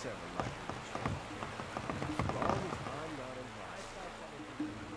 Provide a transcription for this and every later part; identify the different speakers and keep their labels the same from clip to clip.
Speaker 1: sounded like it was fun. As long as I'm not involved.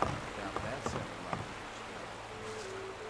Speaker 1: Now that sounded like it was fun.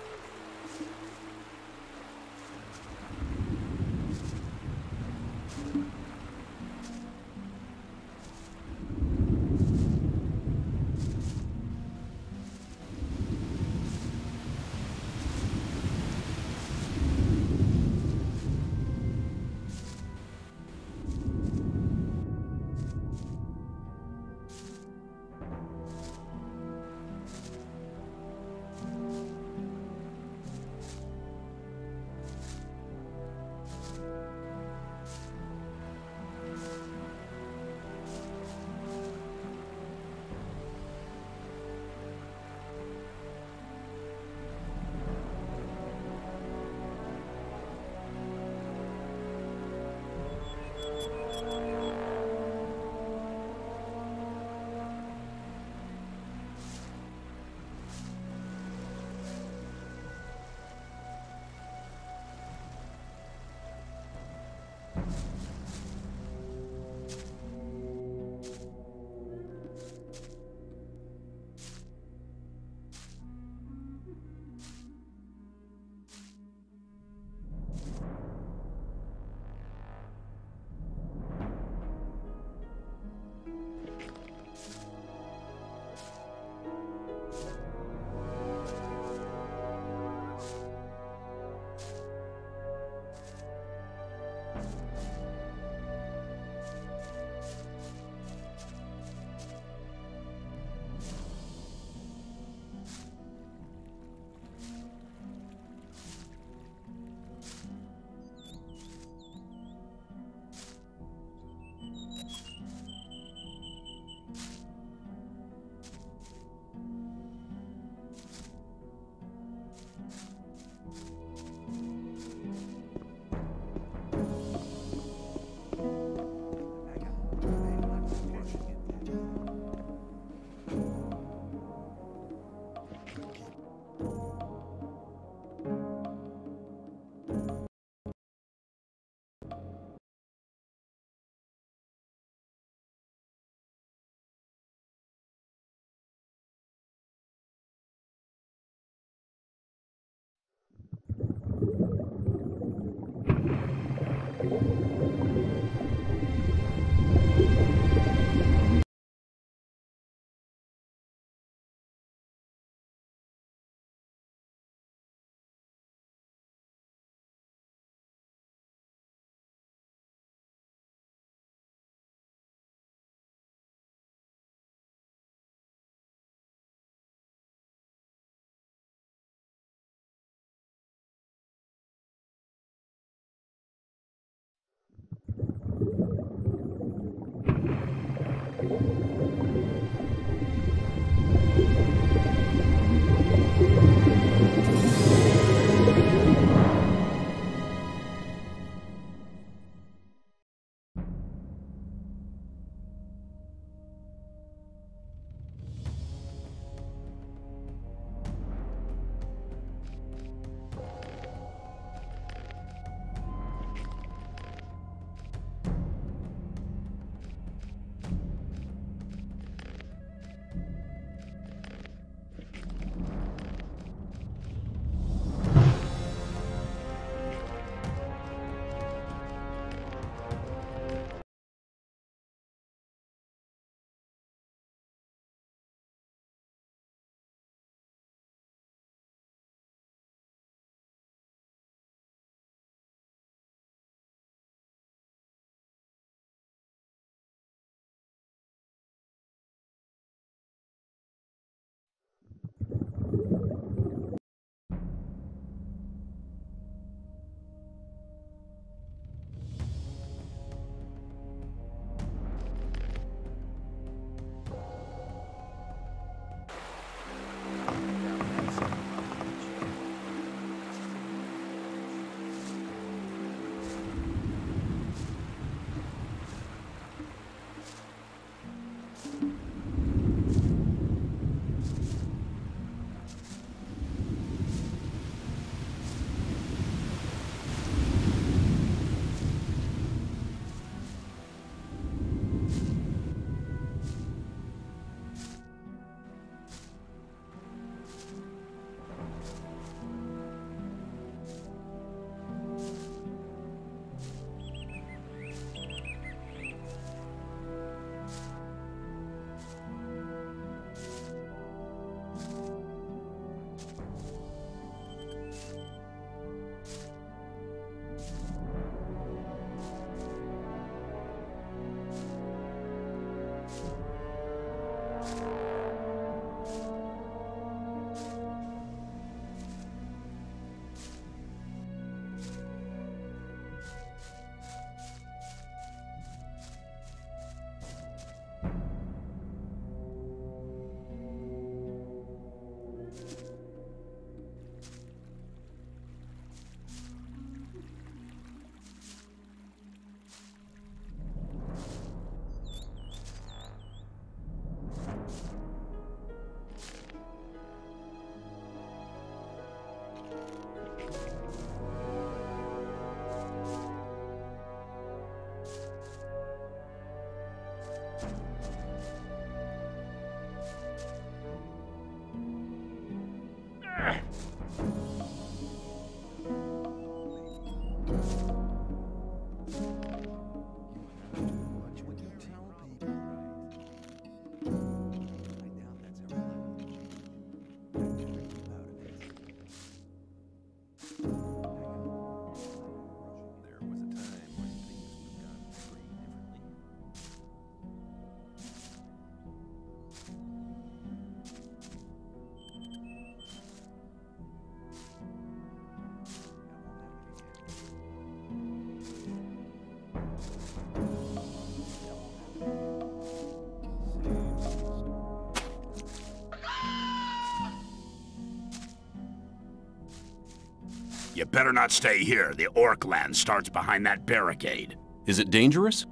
Speaker 2: You better not stay here. The orc land starts behind that barricade.
Speaker 3: Is it dangerous?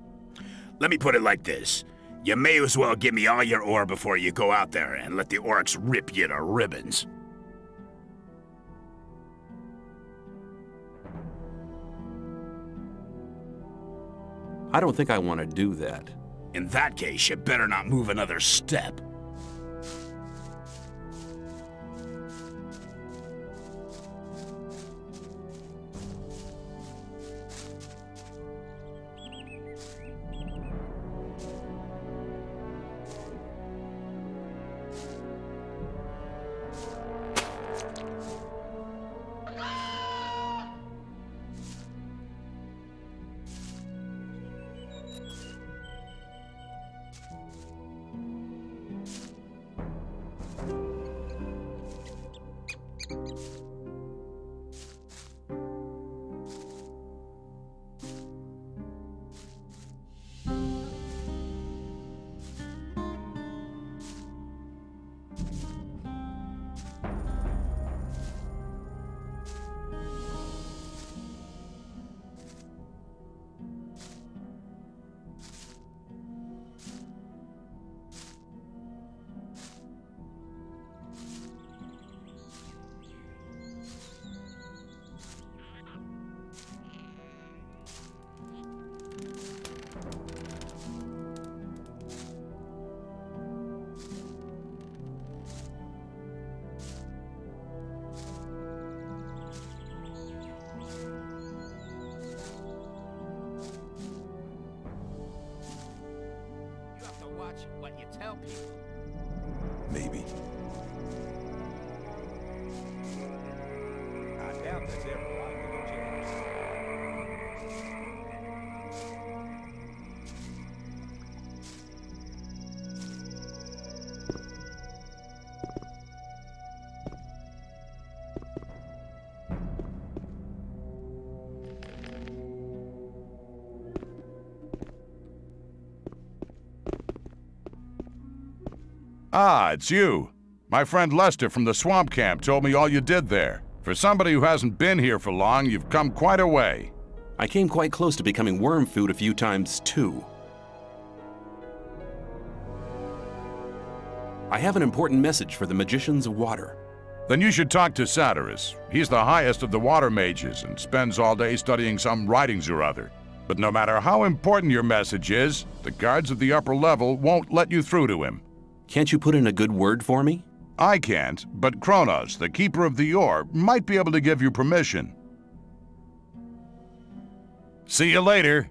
Speaker 2: Let me put it like this. You may as well give me all your ore before you go out there and let the orcs rip you to ribbons.
Speaker 3: I don't think I want to do that.
Speaker 2: In that case, you better not move another step.
Speaker 1: What you tell people.
Speaker 4: Maybe.
Speaker 1: I doubt there's ever a lot of good chance.
Speaker 4: Ah, it's you. My friend Lester from the swamp camp told me all you did there. For somebody who hasn't been here for long, you've come quite a way.
Speaker 3: I came quite close to becoming worm food a few times, too. I have an important message for the Magicians of Water.
Speaker 4: Then you should talk to Satyrus. He's the highest of the water mages and spends all day studying some writings or other. But no matter how important your message is, the guards of the upper level won't let you through to him.
Speaker 3: Can't you put in a good word for me?
Speaker 4: I can't, but Kronos, the keeper of the ore, might be able to give you permission. See you later.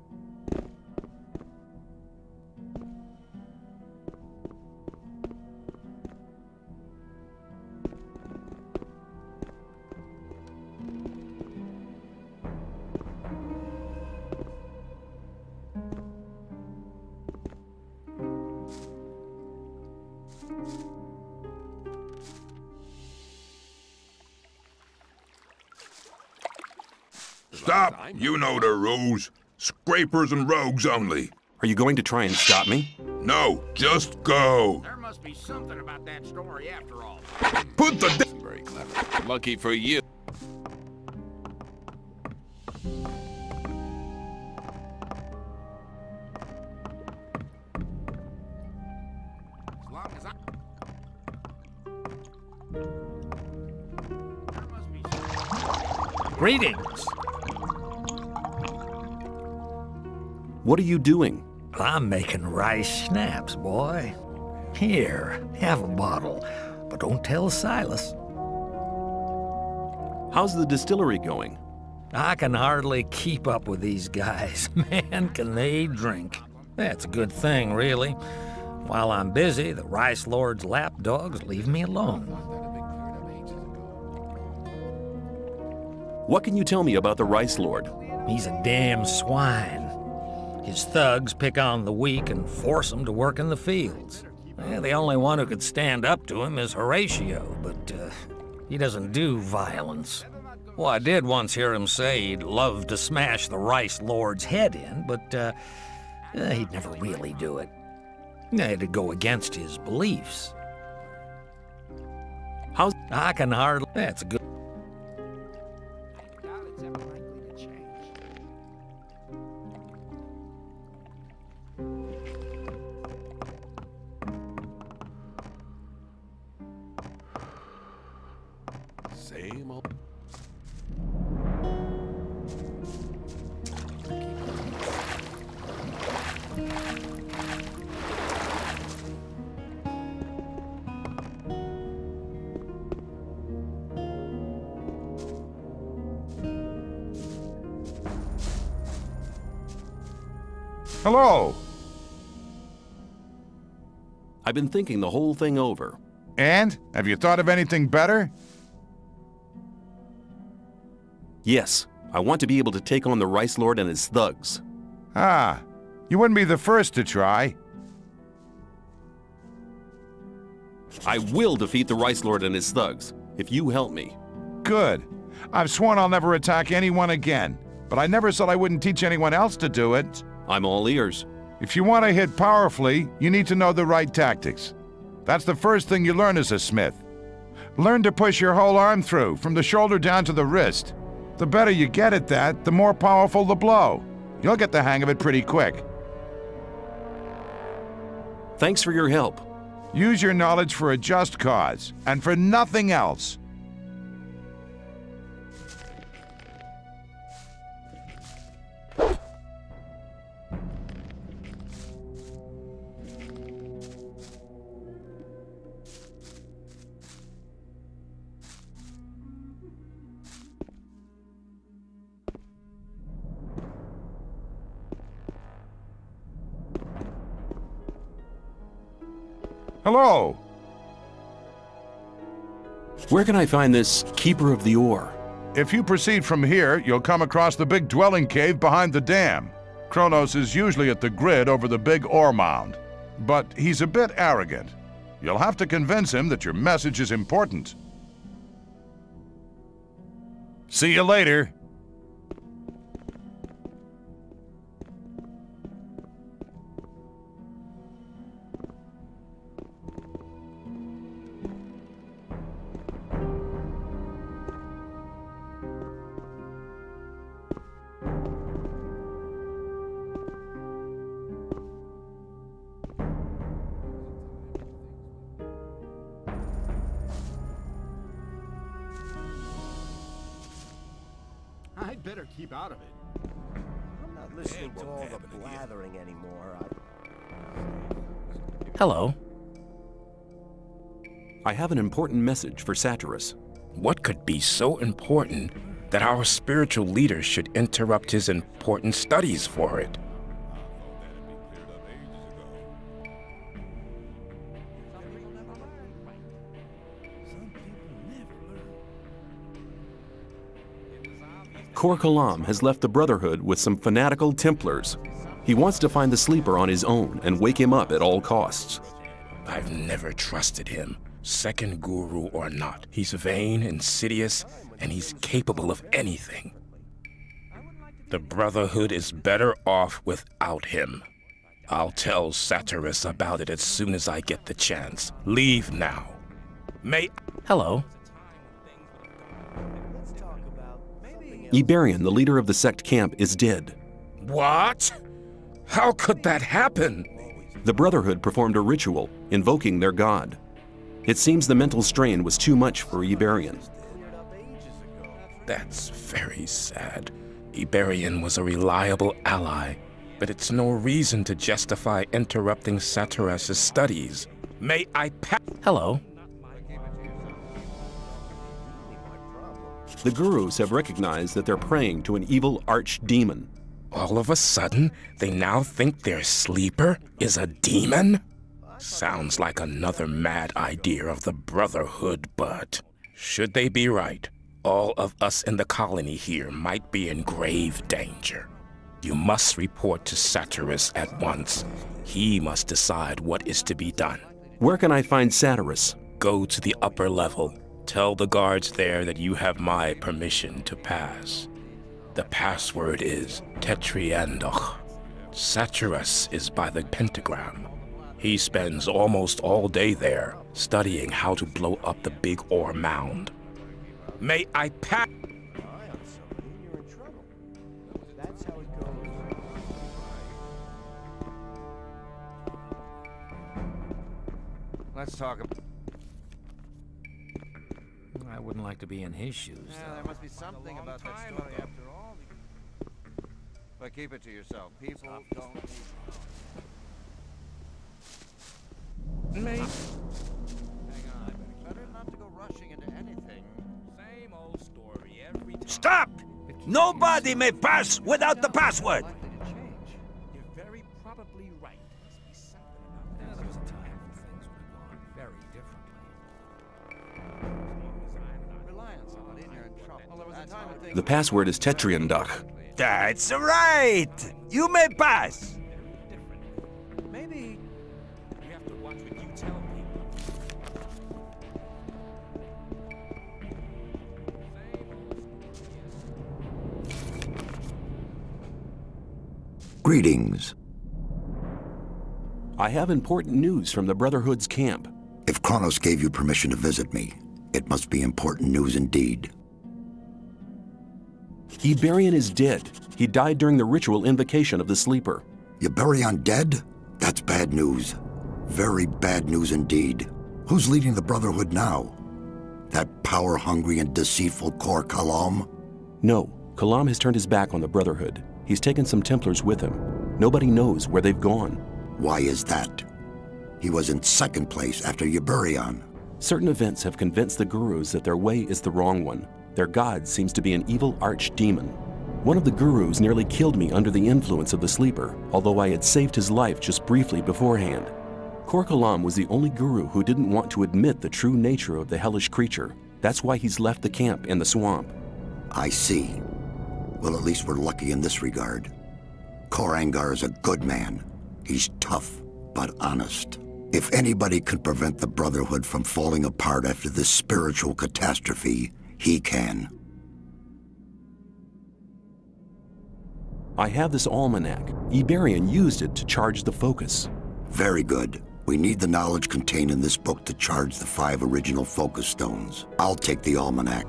Speaker 5: Stop! You know the rules. Scrapers and rogues only.
Speaker 3: Are you going to try and stop me?
Speaker 5: No, just go.
Speaker 2: There must be something about that story after all.
Speaker 5: Put the
Speaker 6: Very clever. Lucky for you.
Speaker 2: As long as I... There must be something.
Speaker 7: Greetings.
Speaker 3: What are you doing?
Speaker 7: I'm making rice schnapps, boy. Here, have a bottle, but don't tell Silas.
Speaker 3: How's the distillery going?
Speaker 7: I can hardly keep up with these guys. Man, can they drink. That's a good thing, really. While I'm busy, the Rice Lord's lapdogs leave me alone.
Speaker 3: What can you tell me about the Rice Lord?
Speaker 7: He's a damn swine. His thugs pick on the weak and force them to work in the fields. The only one who could stand up to him is Horatio, but he doesn't do violence. Well, I did once hear him say he'd love to smash the Rice Lord's head in, but he'd never really do it. It'd go against his beliefs.
Speaker 3: How's...
Speaker 7: I can hardly... That's good.
Speaker 4: Hello.
Speaker 3: I've been thinking the whole thing over.
Speaker 4: And? Have you thought of anything better?
Speaker 3: Yes, I want to be able to take on the Rice Lord and his thugs.
Speaker 4: Ah, you wouldn't be the first to try.
Speaker 3: I will defeat the Rice Lord and his thugs, if you help me.
Speaker 4: Good. I've sworn I'll never attack anyone again, but I never said I wouldn't teach anyone else to do it.
Speaker 3: I'm all ears.
Speaker 4: If you want to hit powerfully, you need to know the right tactics. That's the first thing you learn as a smith. Learn to push your whole arm through, from the shoulder down to the wrist. The better you get at that, the more powerful the blow. You'll get the hang of it pretty quick.
Speaker 3: Thanks for your help.
Speaker 4: Use your knowledge for a just cause, and for nothing else. Hello.
Speaker 3: Where can I find this Keeper of the Ore?
Speaker 4: If you proceed from here, you'll come across the big dwelling cave behind the dam. Kronos is usually at the grid over the big ore mound. But he's a bit arrogant. You'll have to convince him that your message is important. See you later.
Speaker 1: I'd better keep out of it. I'm not listening to all the blathering anymore.
Speaker 7: Hello.
Speaker 3: I have an important message for Satyrus.
Speaker 8: What could be so important that our spiritual leader should interrupt his important studies for it?
Speaker 3: Kor Kalam has left the Brotherhood with some fanatical Templars. He wants to find the Sleeper on his own and wake him up at all costs.
Speaker 8: I've never trusted him, second guru or not. He's vain, insidious, and he's capable of anything. The Brotherhood is better off without him. I'll tell Satyrus about it as soon as I get the chance. Leave now.
Speaker 7: Hello.
Speaker 3: Iberian, the leader of the sect camp, is dead.
Speaker 8: What? How could that happen?
Speaker 3: The Brotherhood performed a ritual, invoking their god. It seems the mental strain was too much for Iberian.
Speaker 8: That's very sad. Iberian was a reliable ally, but it's no reason to justify interrupting Satyrus' studies. May I
Speaker 7: Hello.
Speaker 3: The gurus have recognized that they're praying to an evil archdemon.
Speaker 8: All of a sudden, they now think their sleeper is a demon? Sounds like another mad idea of the Brotherhood, but should they be right, all of us in the colony here might be in grave danger. You must report to Satyrus at once. He must decide what is to be done.
Speaker 3: Where can I find Satyrus?
Speaker 8: Go to the upper level. Tell the guards there that you have my permission to pass. The password is Tetriandoch. Satyrus is by the pentagram. He spends almost all day there, studying how to blow up the big ore mound. May I pass?
Speaker 1: You're in trouble. That's how it goes.
Speaker 9: Let's talk about...
Speaker 7: I wouldn't like to be in his shoes,
Speaker 9: Yeah,
Speaker 7: though.
Speaker 9: there must be something about that story after all. But keep it to yourself. People don't need...
Speaker 8: May...
Speaker 9: Hang on. Better not to go rushing into anything.
Speaker 8: Same old story every time.
Speaker 2: Stop! Nobody may pass without the password!
Speaker 1: Likely to change. You're very
Speaker 3: The password is Tetriandach.
Speaker 10: That's right! You may pass!
Speaker 1: Maybe
Speaker 10: You have to watch what you tell people.
Speaker 11: Greetings.
Speaker 3: I have important news from the Brotherhood's camp.
Speaker 11: If Kronos gave you permission to visit me, it must be important news indeed.
Speaker 3: Iberian is dead. He died during the ritual invocation of the Sleeper.
Speaker 11: Iberion dead? That's bad news. Very bad news indeed. Who's leading the Brotherhood now? That power-hungry and deceitful Kor Kalam?
Speaker 3: No, Kalam has turned his back on the Brotherhood. He's taken some Templars with him. Nobody knows where they've gone.
Speaker 11: Why is that? He was in second place after Iberion.
Speaker 3: Certain events have convinced the gurus that their way is the wrong one. Their god seems to be an evil archdemon. One of the gurus nearly killed me under the influence of the Sleeper, although I had saved his life just briefly beforehand. Kor Kalam was the only guru who didn't want to admit the true nature of the hellish creature. That's why he's left the camp in the swamp.
Speaker 11: I see. Well, at least we're lucky in this regard. Kor Angar is a good man. He's tough, but honest. If anybody can prevent the Brotherhood from falling apart after this spiritual catastrophe, he can.
Speaker 3: I have this almanac. Iberian used it to charge the focus.
Speaker 11: Very good. We need the knowledge contained in this book to charge the 5 original focus stones. I'll take the almanac.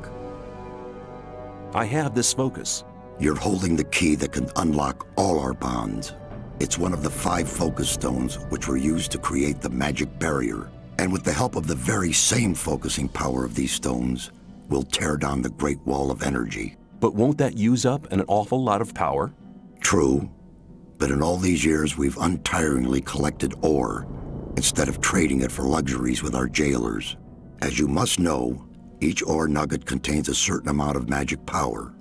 Speaker 3: I have this focus.
Speaker 11: You're holding the key that can unlock all our bonds. It's one of the 5 focus stones which were used to create the magic barrier. And with the help of the very same focusing power of these stones, we'll tear down the Great Wall of Energy.
Speaker 3: But won't that use up an awful lot of power?
Speaker 11: True. But in all these years, we've untiringly collected ore instead of trading it for luxuries with our jailers. As you must know, each ore nugget contains a certain amount of magic power.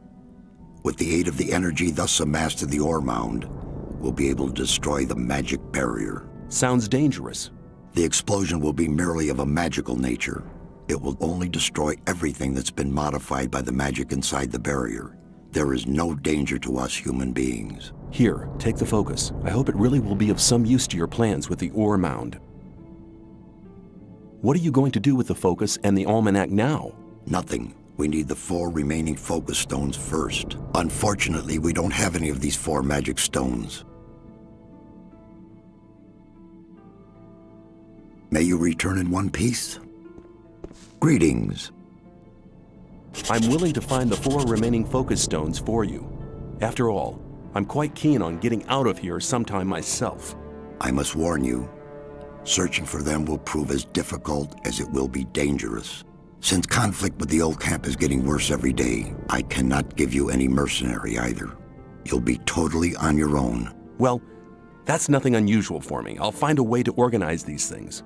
Speaker 11: With the aid of the energy thus amassed in the ore mound, we'll be able to destroy the magic barrier.
Speaker 3: Sounds dangerous.
Speaker 11: The explosion will be merely of a magical nature. It will only destroy everything that's been modified by the magic inside the barrier. There is no danger to us human beings.
Speaker 3: Here, take the focus. I hope it really will be of some use to your plans with the ore mound. What are you going to do with the focus and the almanac now?
Speaker 11: Nothing. We need the 4 remaining focus stones first. Unfortunately, we don't have any of these 4 magic stones. May you return in one piece? Greetings.
Speaker 3: I'm willing to find the 4 remaining focus stones for you. After all, I'm quite keen on getting out of here sometime myself.
Speaker 11: I must warn you, searching for them will prove as difficult as it will be dangerous. Since conflict with the old camp is getting worse every day, I cannot give you any mercenary either. You'll be totally on your own.
Speaker 3: Well, that's nothing unusual for me. I'll find a way to organize these things.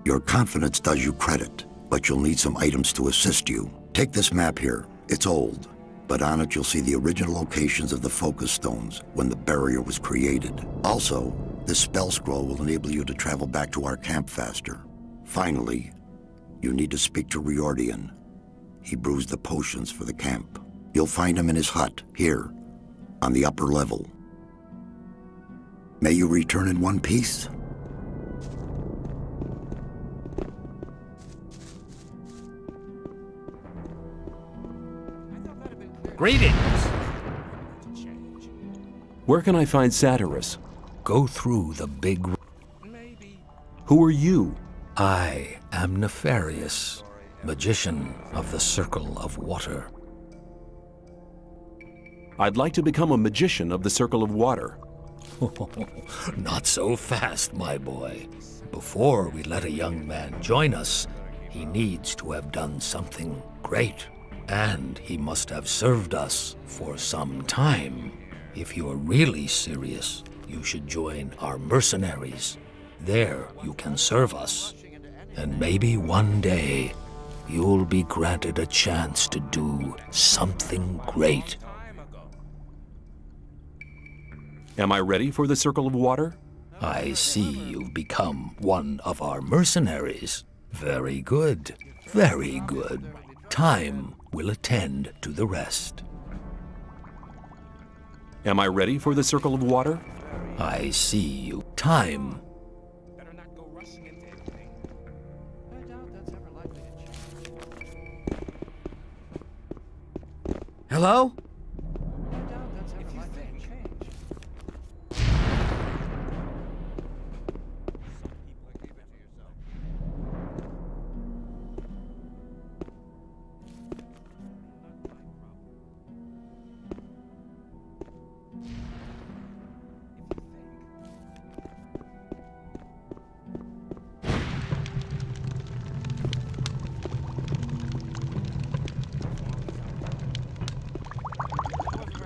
Speaker 11: Your confidence does you credit, but you'll need some items to assist you. Take this map here. It's old, but on it you'll see the original locations of the focus stones when the barrier was created. Also, this spell scroll will enable you to travel back to our camp faster. Finally, you need to speak to Riordian. He brews the potions for the camp. You'll find him in his hut, here, on the upper level. May you return in one piece?
Speaker 7: Greetings!
Speaker 3: Where can I find Satyrus?
Speaker 7: Go through the big...
Speaker 3: Who are you?
Speaker 7: I am Nefarious, magician of the Circle of Water.
Speaker 3: I'd like to become a magician of the Circle of Water.
Speaker 7: Not so fast, my boy. Before we let a young man join us, he needs to have done something great. And he must have served us for some time. If you're really serious, you should join our mercenaries. There you can serve us. And maybe one day, you'll be granted a chance to do something great.
Speaker 3: Am I ready for the Circle of Water?
Speaker 7: I see you've become one of our mercenaries. Very good. Very good. Time will attend to the rest.
Speaker 3: Am I ready for the circle of water?
Speaker 7: I see you. Time.
Speaker 10: Better not go rushing into anything.
Speaker 9: I doubt that's ever likely to change.
Speaker 7: Hello?
Speaker 9: I doubt that's ever likely to change. Keep it to yourself.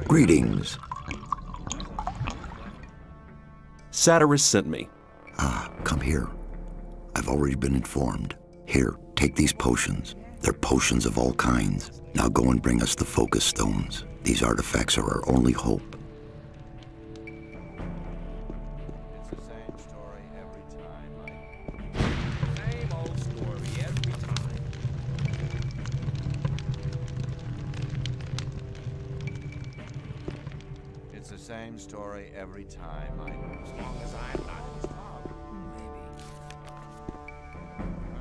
Speaker 11: Greetings.
Speaker 3: Satyrus sent me.
Speaker 11: Ah, come here. I've already been informed. Here, take these potions. They're potions of all kinds. Now go and bring us the focus stones. These artifacts are our only hope.
Speaker 9: It's the same story every time, Mike.
Speaker 10: Same old story every time.
Speaker 9: It's the same story every time, Mike.
Speaker 10: As long as I'm not his father. Maybe.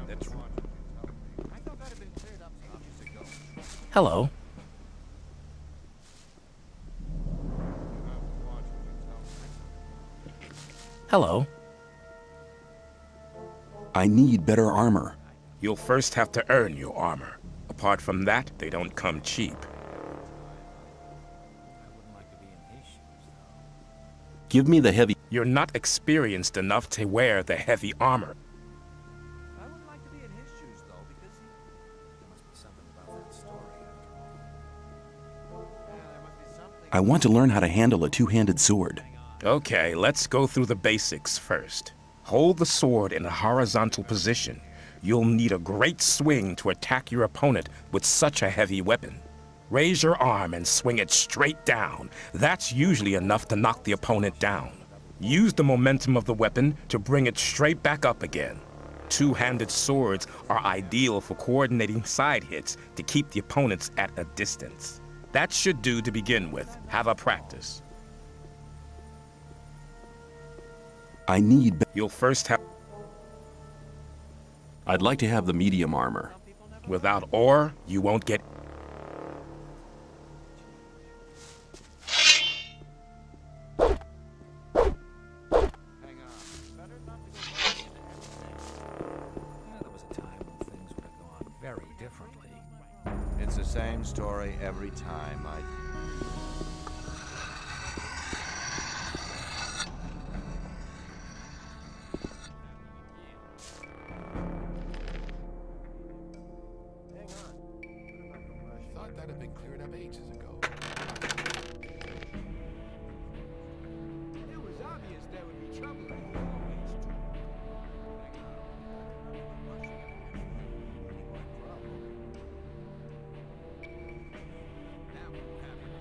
Speaker 10: That's right.
Speaker 9: I thought that had been cleared up ages ago.
Speaker 8: Hello. Hello.
Speaker 3: I need better armor.
Speaker 8: You'll first have to earn your armor. Apart from that, they don't come cheap.
Speaker 3: Give me the heavy.
Speaker 8: You're not experienced enough to wear the heavy armor.
Speaker 9: I wouldn't like to be in his shoes, though, because there must be something about that story after all. Yeah, there must be something.
Speaker 3: I want to learn how to handle a two-handed sword.
Speaker 8: Okay, let's go through the basics first. Hold the sword in a horizontal position. You'll need a great swing to attack your opponent with such a heavy weapon. Raise your arm and swing it straight down. That's usually enough to knock the opponent down. Use the momentum of the weapon to bring it straight back up again. Two-handed swords are ideal for coordinating side hits to keep the opponents at a distance. That should do to begin with. Have a practice.
Speaker 3: I need.
Speaker 8: You'll first have...
Speaker 3: I'd like to have the medium armor.
Speaker 8: Without ore, you won't get...
Speaker 7: Very differently.
Speaker 9: It's the same story every time, Mike.
Speaker 5: Thought that had been cleared up ages ago.
Speaker 10: It was obvious there would be trouble. Now we'll have it.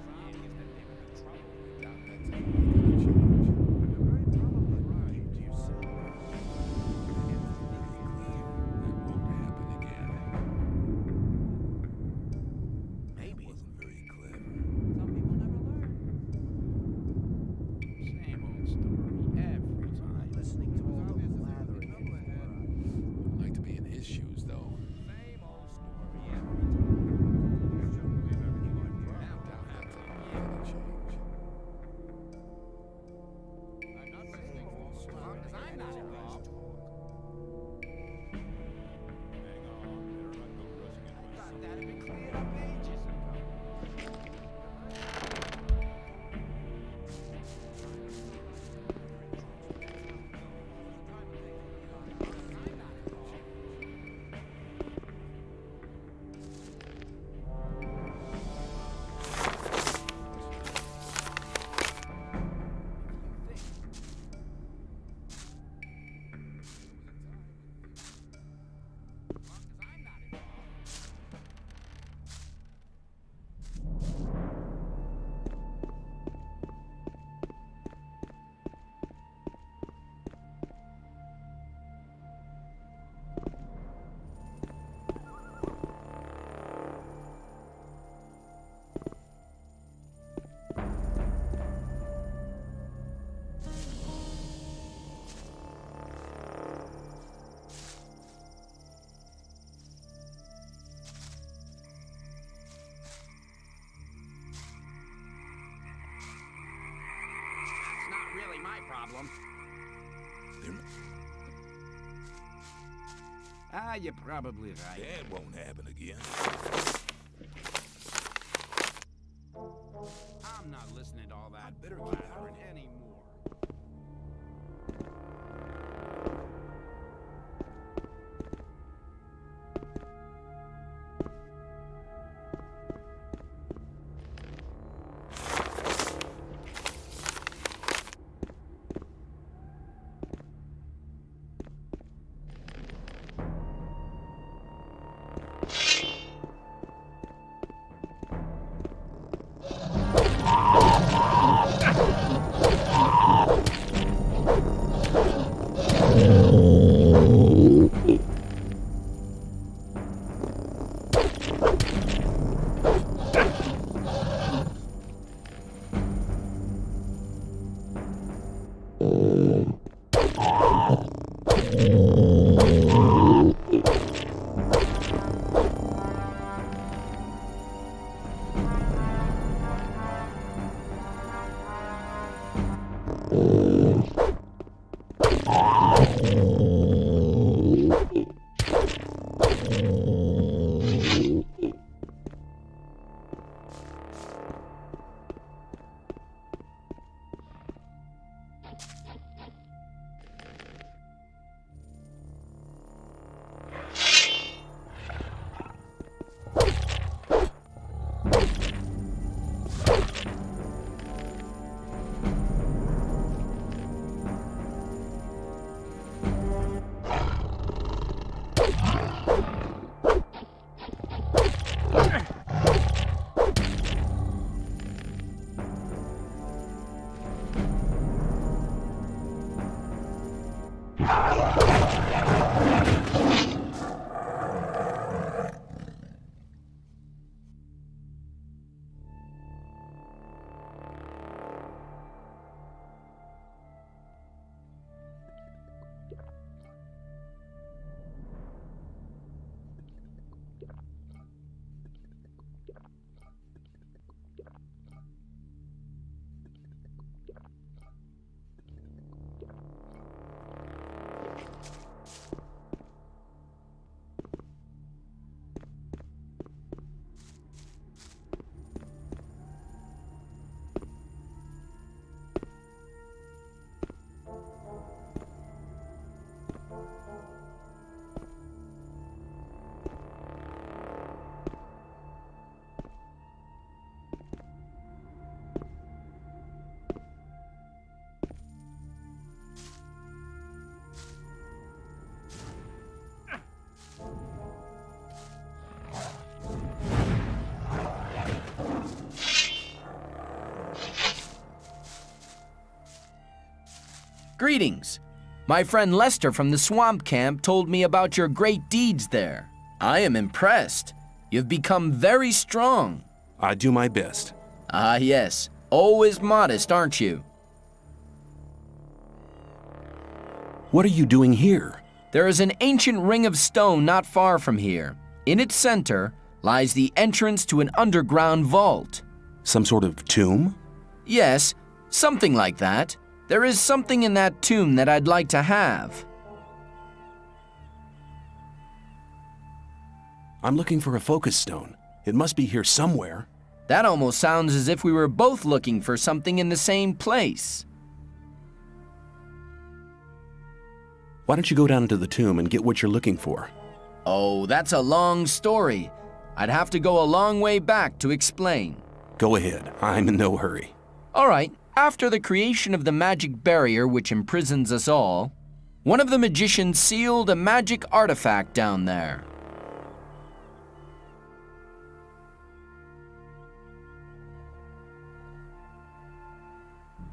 Speaker 2: ain't my problem.
Speaker 1: Ah, you're probably right.
Speaker 5: That won't happen again.
Speaker 1: I'm not listening to all that blathering anymore.
Speaker 12: Greetings. My friend Lester from the swamp camp told me about your great deeds there. I am impressed. You've become very strong.
Speaker 3: I do my best.
Speaker 12: Ah, yes. Always modest, aren't you?
Speaker 3: What are you doing here?
Speaker 12: There is an ancient ring of stone not far from here. In its center lies the entrance to an underground vault.
Speaker 3: Some sort of tomb?
Speaker 12: Yes, something like that. There is something in that tomb that I'd like to have.
Speaker 3: I'm looking for a focus stone. It must be here somewhere.
Speaker 12: That almost sounds as if we were both looking for something in the same place.
Speaker 3: Why don't you go down into the tomb and get what you're looking for?
Speaker 12: Oh, that's a long story. I'd have to go a long way back to explain.
Speaker 3: Go ahead. I'm in no hurry.
Speaker 12: All right. After the creation of the magic barrier which imprisons us all, one of the magicians sealed a magic artifact down there.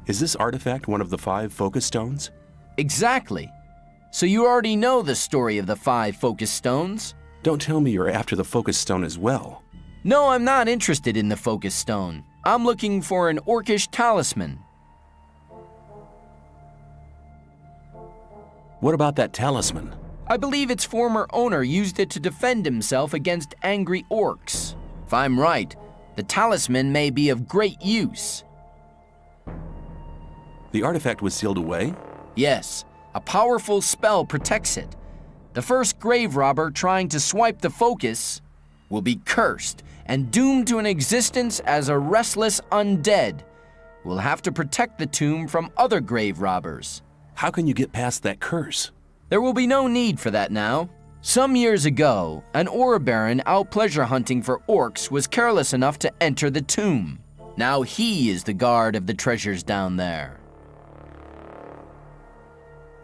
Speaker 3: Is this artifact one of the 5 focus stones?
Speaker 12: Exactly. So you already know the story of the 5 focus stones?
Speaker 3: Don't tell me you're after the focus stone as well.
Speaker 12: No, I'm not interested in the focus stone. I'm looking for an orcish talisman.
Speaker 3: What about that talisman?
Speaker 12: I believe its former owner used it to defend himself against angry orcs. If I'm right, the talisman may be of great use.
Speaker 3: The artifact was sealed away?
Speaker 12: Yes, a powerful spell protects it. The first grave robber trying to swipe the focus will be cursed and doomed to an existence as a restless undead. We'll have to protect the tomb from other grave robbers.
Speaker 3: How can you get past that curse?
Speaker 12: There will be no need for that now. Some years ago, an ore baron out pleasure hunting for orcs was careless enough to enter the tomb. Now he is the guard of the treasures down there.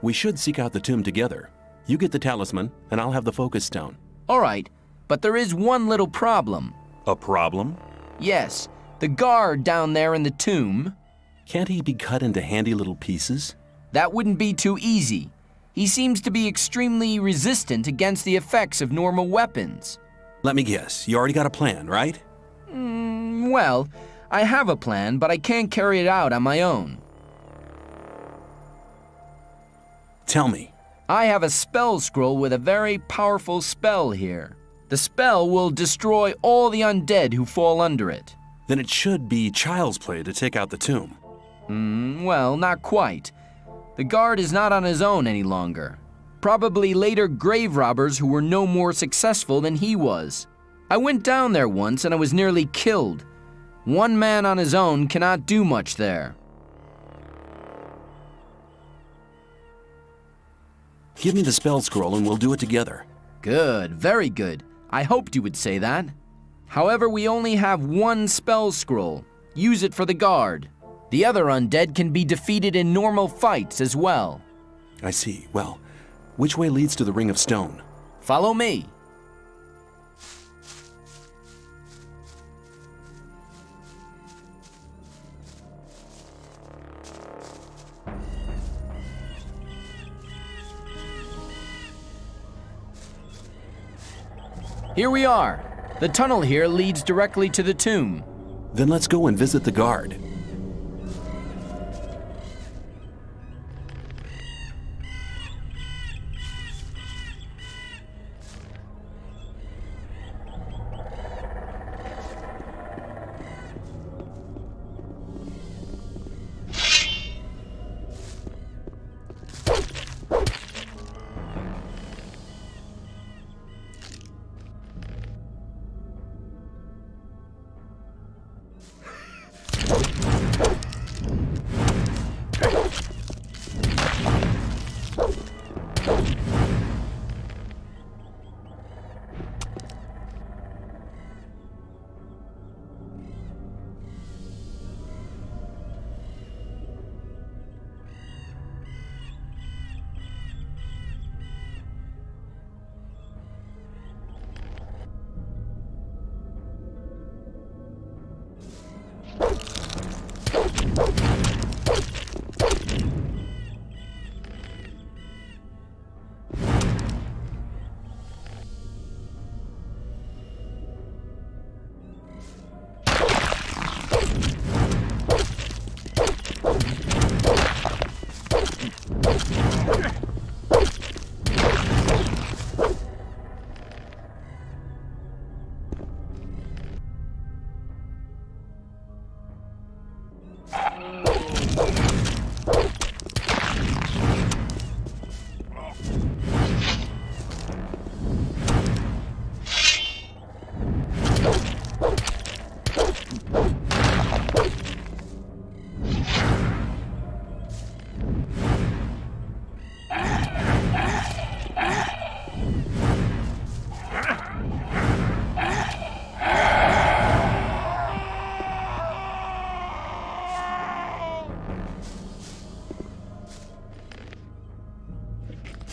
Speaker 3: We should seek out the tomb together. You get the talisman, and I'll have the focus stone.
Speaker 12: All right, but there is one little problem.
Speaker 3: A problem?
Speaker 12: Yes, the guard down there in the tomb.
Speaker 3: Can't he be cut into handy little pieces?
Speaker 12: That wouldn't be too easy. He seems to be extremely resistant against the effects of normal weapons.
Speaker 3: Let me guess, you already got a plan, right?
Speaker 12: Well, I have a plan, but I can't carry it out on my own.
Speaker 3: Tell me.
Speaker 12: I have a spell scroll with a very powerful spell here. The spell will destroy all the undead who fall under it.
Speaker 3: Then it should be child's play to take out the tomb.
Speaker 12: Well, not quite. The guard is not on his own any longer. Probably later grave robbers who were no more successful than he was. I went down there once and I was nearly killed. One man on his own cannot do much there.
Speaker 3: Give me the spell scroll and we'll do it together.
Speaker 12: Good, very good. I hoped you would say that. However, we only have one spell scroll. Use it for the guard. The other undead can be defeated in normal fights as well.
Speaker 3: I see. Well, which way leads to the Ring of Stone?
Speaker 12: Follow me. Here we are. The tunnel here leads directly to the tomb.
Speaker 3: Then let's go and visit the guard.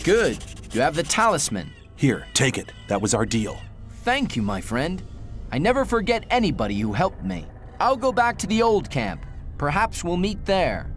Speaker 12: Good. You have the talisman.
Speaker 3: Here, take it. That was our deal.
Speaker 12: Thank you, my friend. I never forget anybody who helped me. I'll go back to the old camp. Perhaps we'll meet there.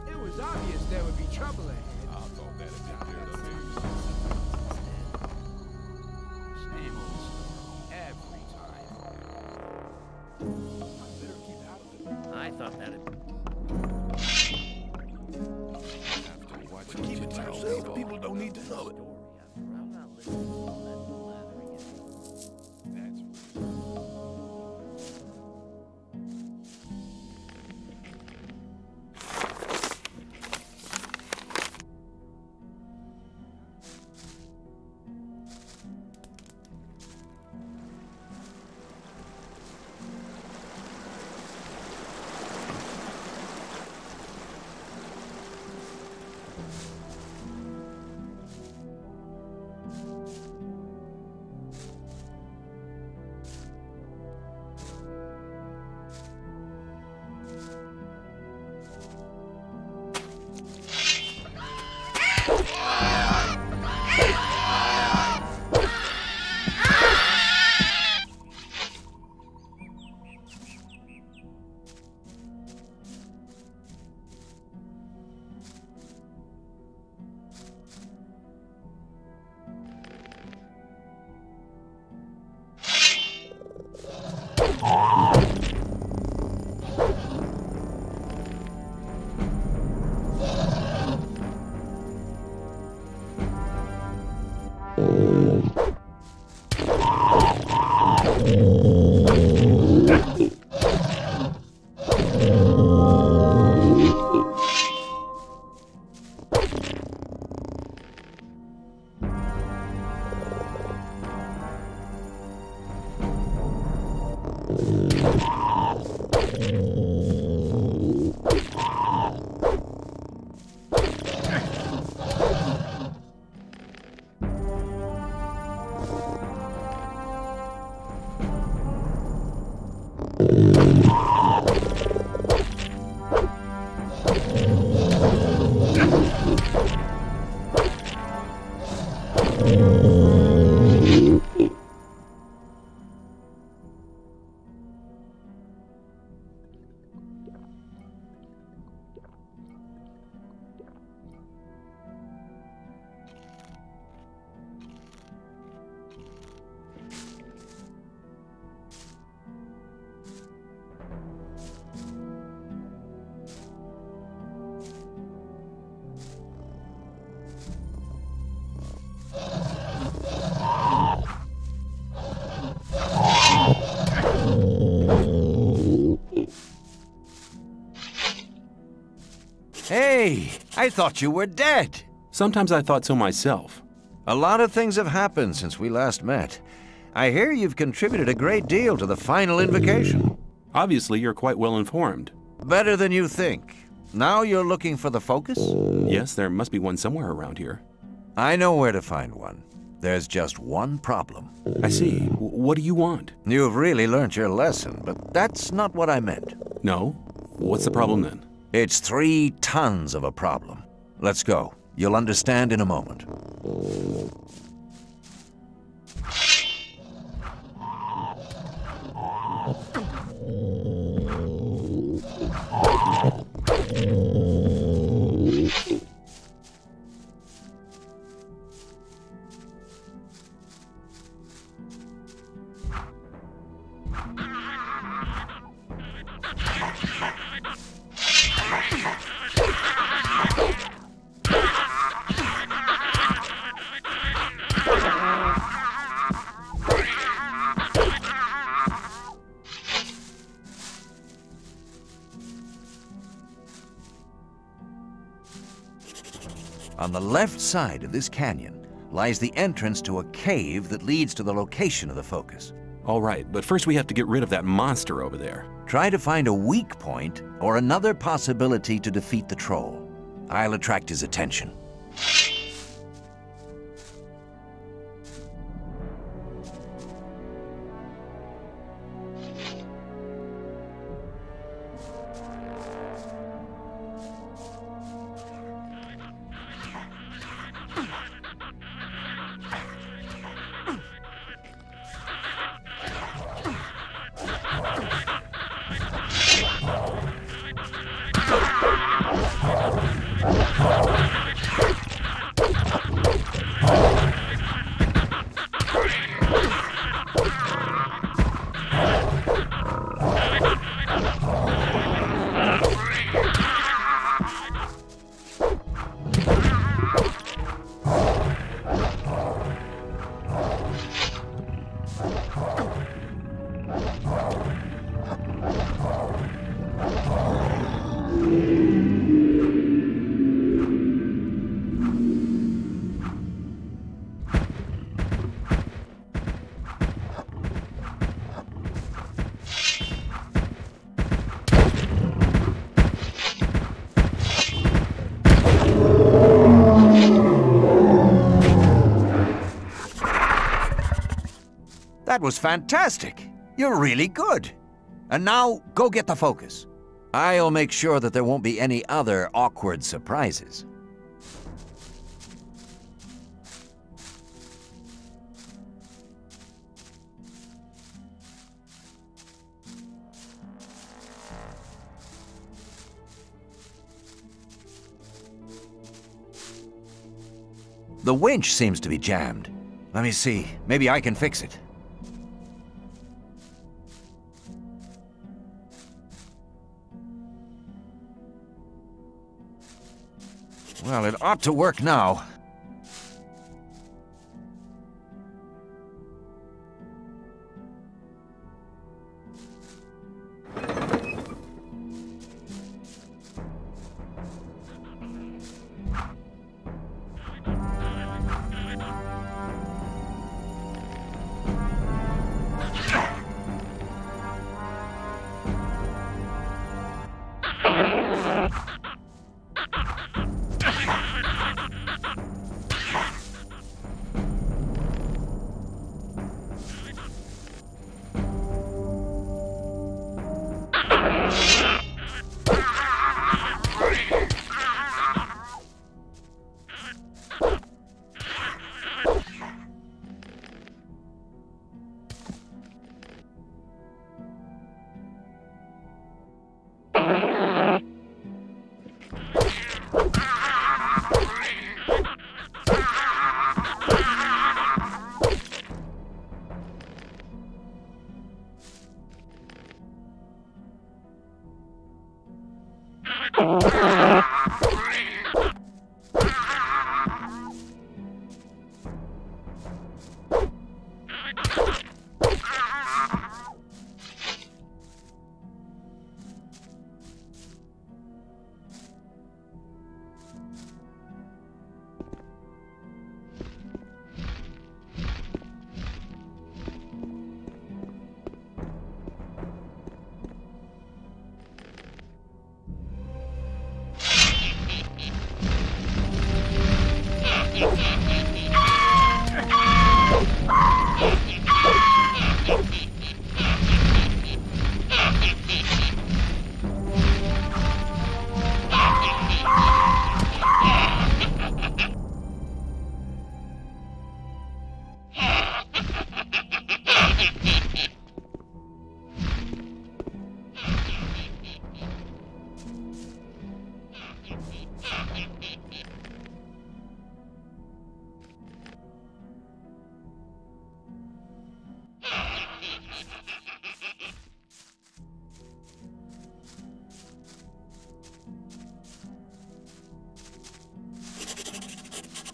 Speaker 9: It was obvious there would be trouble ahead.
Speaker 6: I thought that'd be cleared up here.
Speaker 9: Same old story. Every time.
Speaker 6: I better keep out of it.
Speaker 7: I thought that'd...
Speaker 6: Have to watch
Speaker 2: But keep it to yourself. People don't need to know it.
Speaker 7: I'm not listening to all that blathering anymore.
Speaker 6: That's
Speaker 1: Hey, I thought you were dead.
Speaker 3: Sometimes I thought so myself.
Speaker 1: A lot of things have happened since we last met. I hear you've contributed a great deal to the final invocation.
Speaker 3: Obviously, you're quite well informed.
Speaker 1: Better than you think. Now you're looking for the focus?
Speaker 3: Yes, there must be one somewhere around here.
Speaker 1: I know where to find one. There's just one problem.
Speaker 3: I see. What do you want?
Speaker 1: You've really learned your lesson, but that's not what I meant.
Speaker 3: No? What's the problem then?
Speaker 1: It's 3 tons of a problem. Let's go. You'll understand in a moment. On the left side of this canyon lies the entrance to a cave that leads to the location of the focus.
Speaker 3: All right, but first we have to get rid of that monster over there.
Speaker 1: Try to find a weak point or another possibility to defeat the troll. I'll attract his attention. That was fantastic. You're really good. And now, go get the focus. I'll make sure that there won't be any other awkward surprises. The winch seems to be jammed. Let me see. Maybe I can fix it. Well, it ought to work now.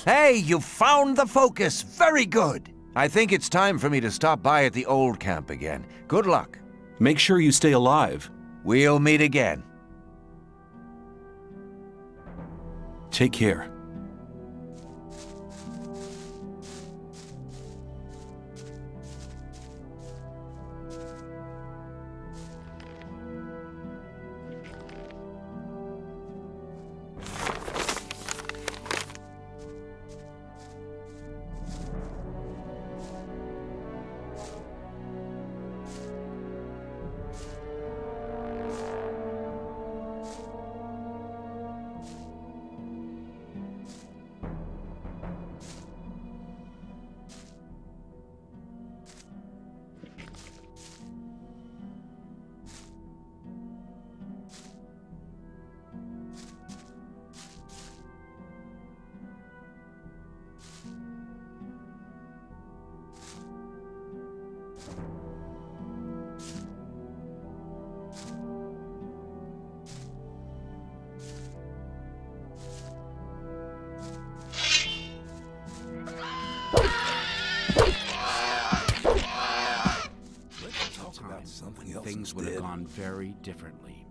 Speaker 1: Hey, you found the focus. Very good. I think it's time for me to stop by at the old camp again. Good luck.
Speaker 3: Make sure you stay alive.
Speaker 1: We'll meet again.
Speaker 3: Take care.
Speaker 13: Things would have gone very differently.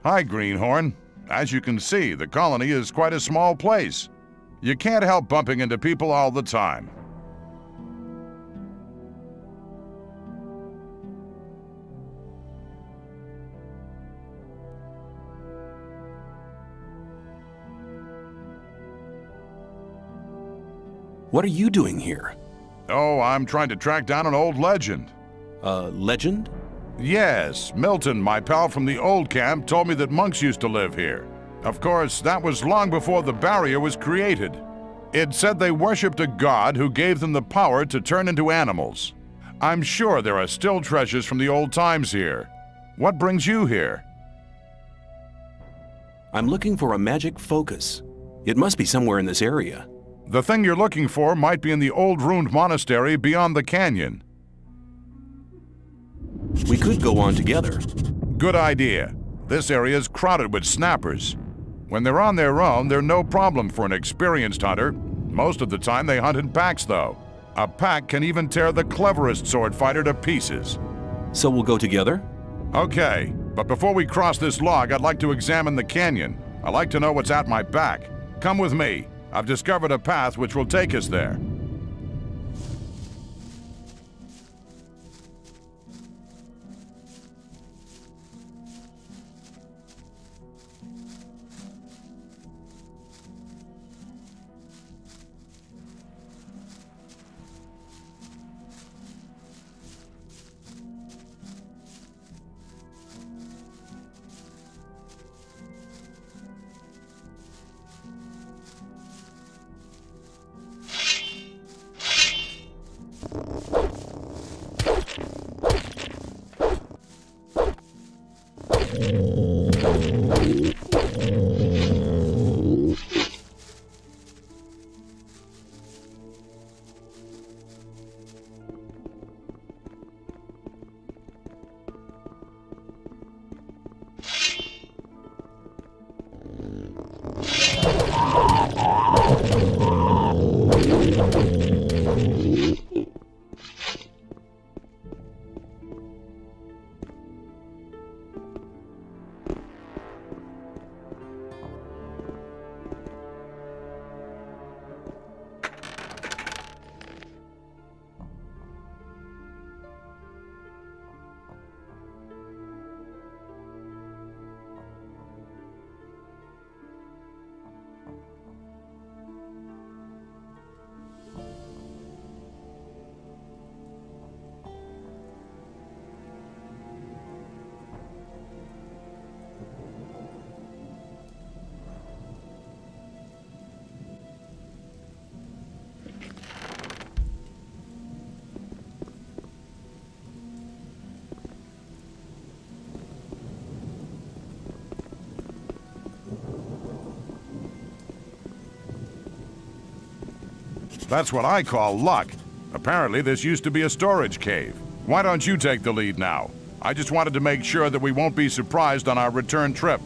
Speaker 4: Hi, Greenhorn. As you can see, the colony is quite a small place. You can't help bumping into people all the time.
Speaker 3: What are you doing here?
Speaker 4: Oh, I'm trying to track down an old legend.
Speaker 3: Legend?
Speaker 4: Yes, Milton, my pal from the old camp, told me that monks used to live here. Of course, that was long before the barrier was created. It said they worshipped a god who gave them the power to turn into animals. I'm sure there are still treasures from the old times here. What brings you here?
Speaker 3: I'm looking for a magic focus. It must be somewhere in this area.
Speaker 4: The thing you're looking for might be in the old ruined monastery beyond the canyon.
Speaker 3: We could go on together.
Speaker 4: Good idea. This area is crowded with snappers. When they're on their own, they're no problem for an experienced hunter. Most of the time they hunt in packs, though. A pack can even tear the cleverest sword fighter to pieces.
Speaker 3: So we'll go together?
Speaker 4: Okay, but before we cross this log, I'd like to examine the canyon. I'd like to know what's at my back. Come with me. I've discovered a path which will take us there. That's what I call luck. Apparently, this used to be a storage cave. Why don't you take the lead now? I just wanted to make sure that we won't be surprised on our return trip.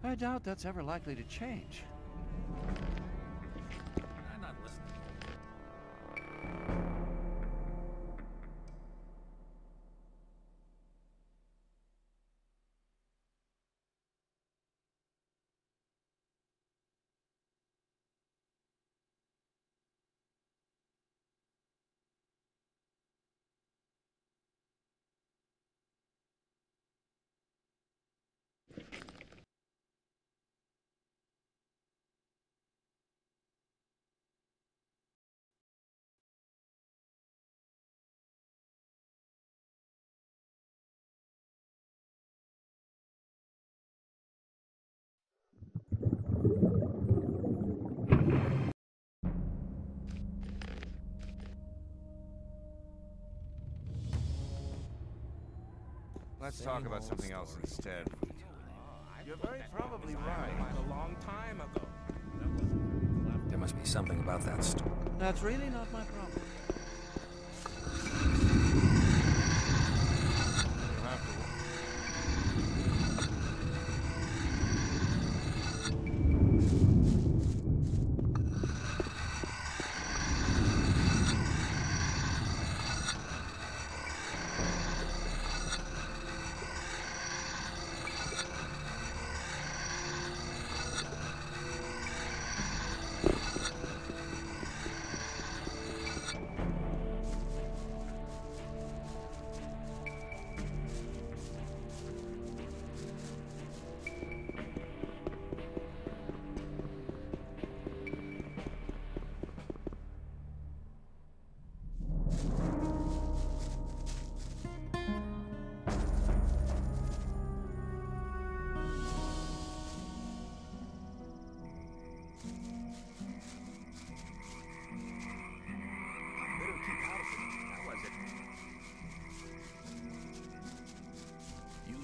Speaker 1: I doubt that's ever likely to change.
Speaker 7: I'm not listening.
Speaker 9: Let's talk about something else instead.
Speaker 10: You're very probably right.
Speaker 8: A long time ago.
Speaker 7: There must be something about that story.
Speaker 1: That's really not my problem.
Speaker 9: You'll have to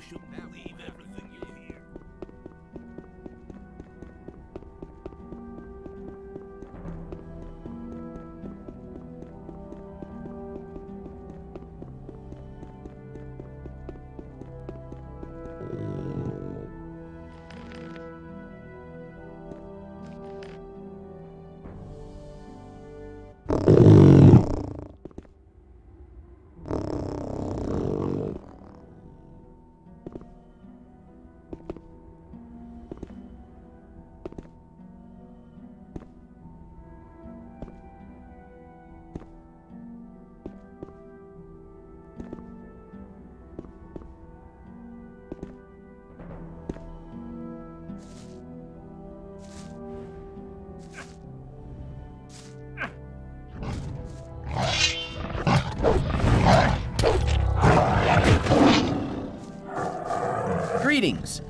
Speaker 2: should believe everything you hear.
Speaker 12: Greetings.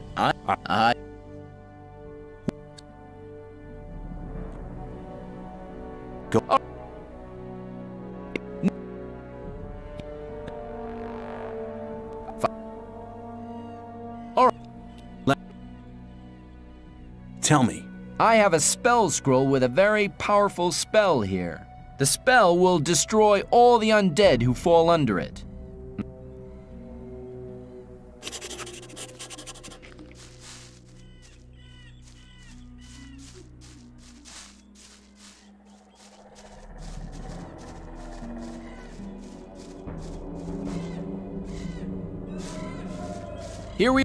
Speaker 3: Go. Tell me.
Speaker 12: I have a spell scroll with a very powerful spell here. The spell will destroy all the undead who fall under it. Here we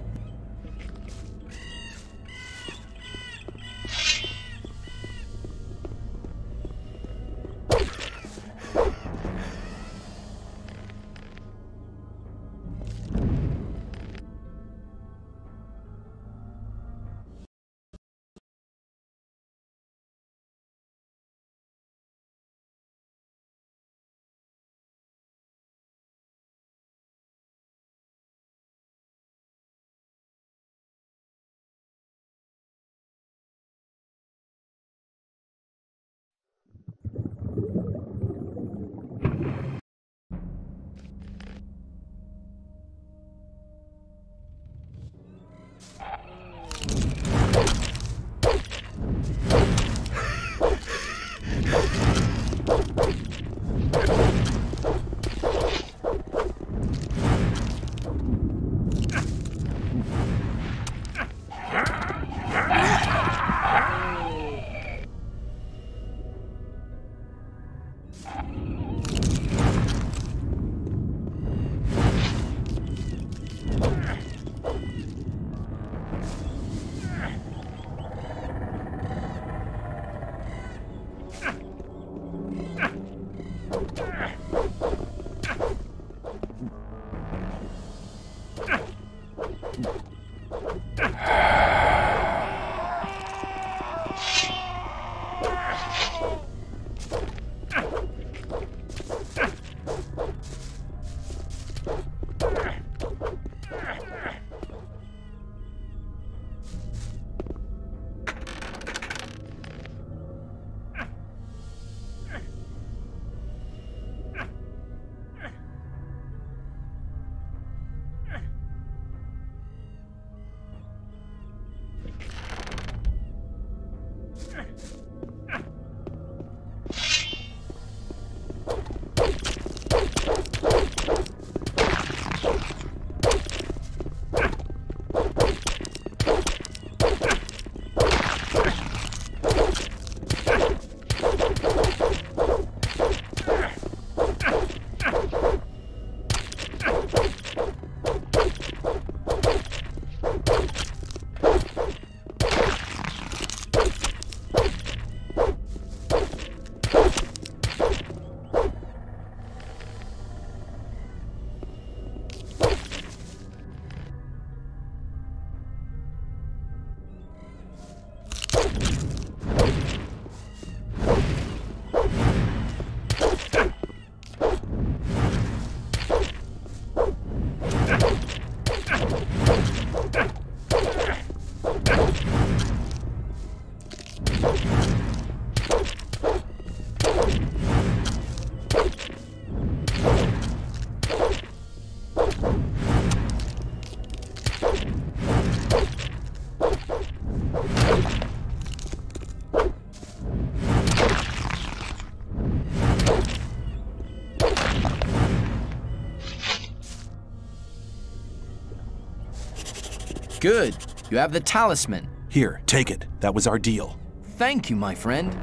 Speaker 12: Good. You have the talisman.
Speaker 3: Here, take it. That was our deal.
Speaker 12: Thank you, my friend.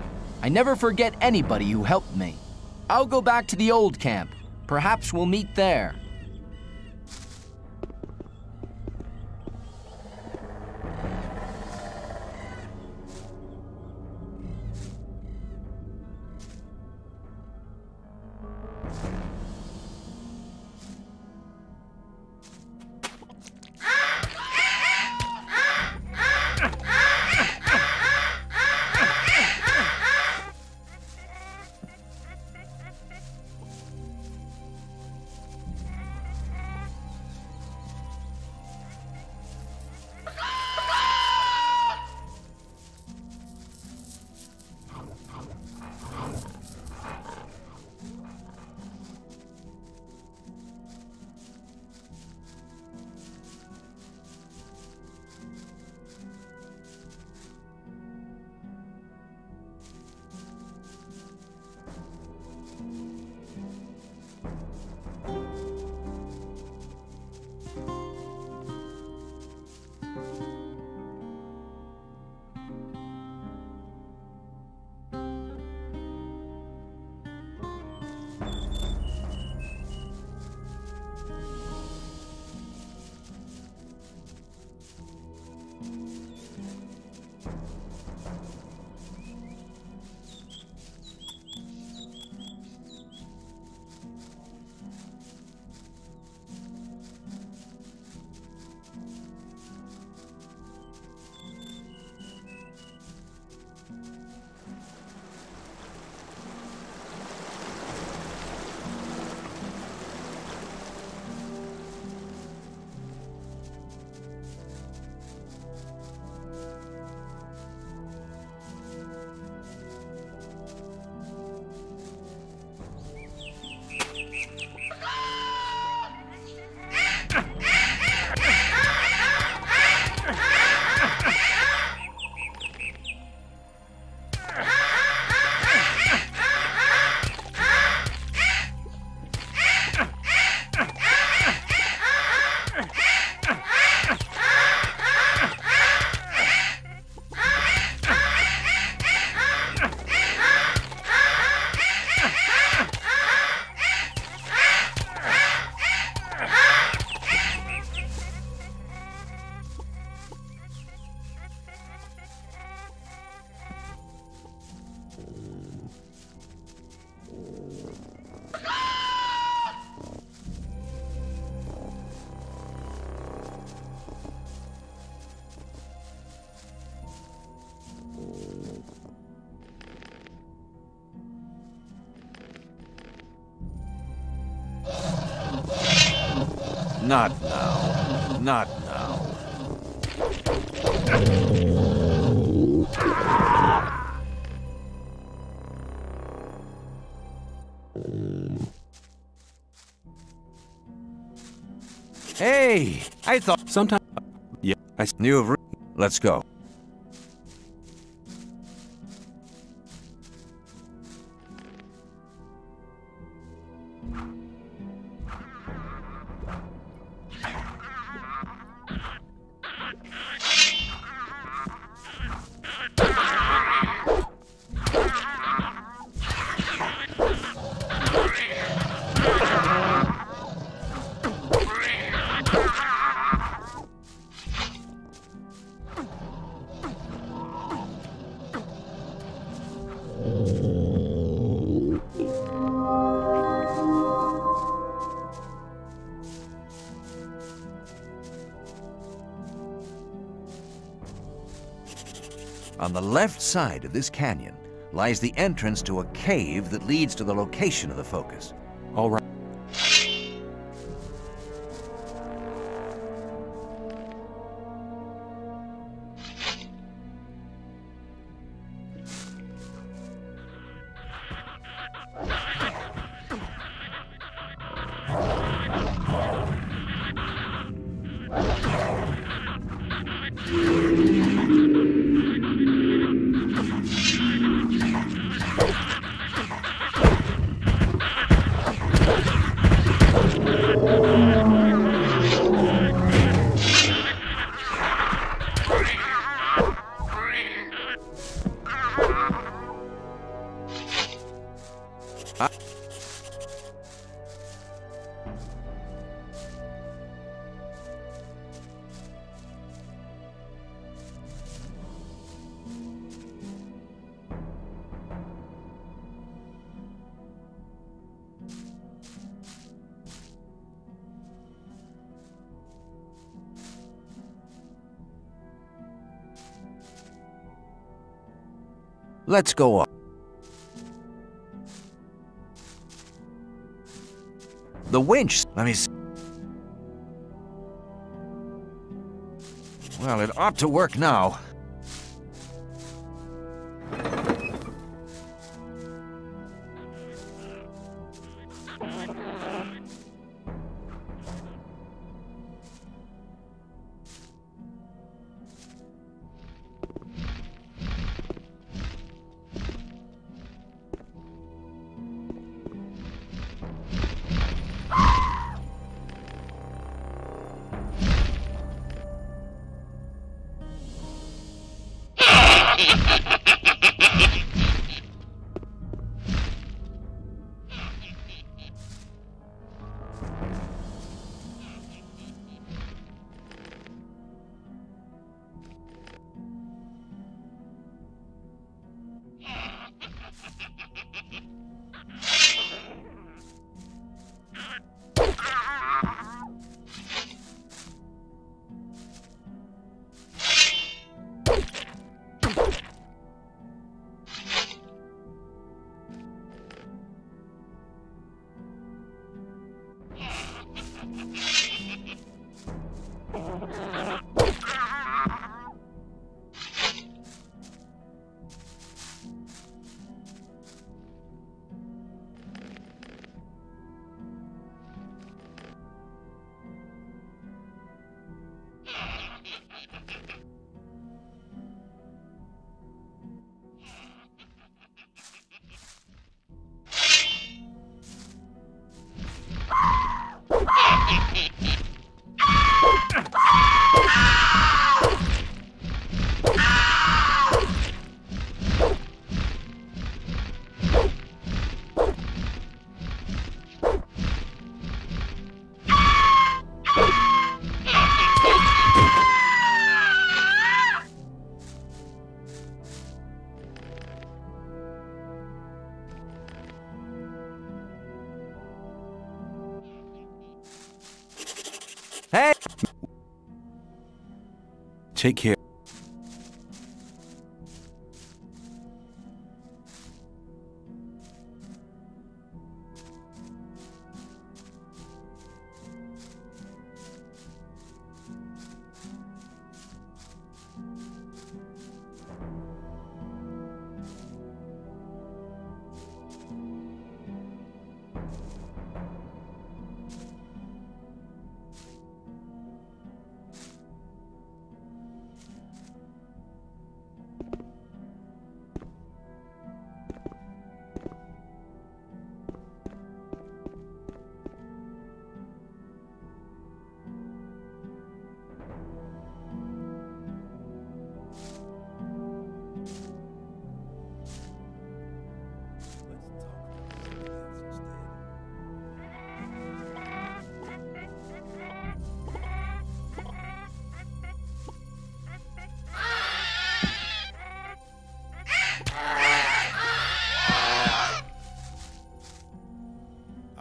Speaker 12: I never forget anybody who helped me. I'll go back to the old camp. Perhaps we'll meet there.
Speaker 1: Not now. Not now. Hey, I thought
Speaker 3: Sometimes. Yeah, I.
Speaker 1: you've. Let's go. On the left side of this canyon lies the entrance to a cave that leads to the location of the focus.
Speaker 3: All right.
Speaker 1: Let's go on. The winch. Let me see. Well, it ought to work now. Hey!
Speaker 3: Take care.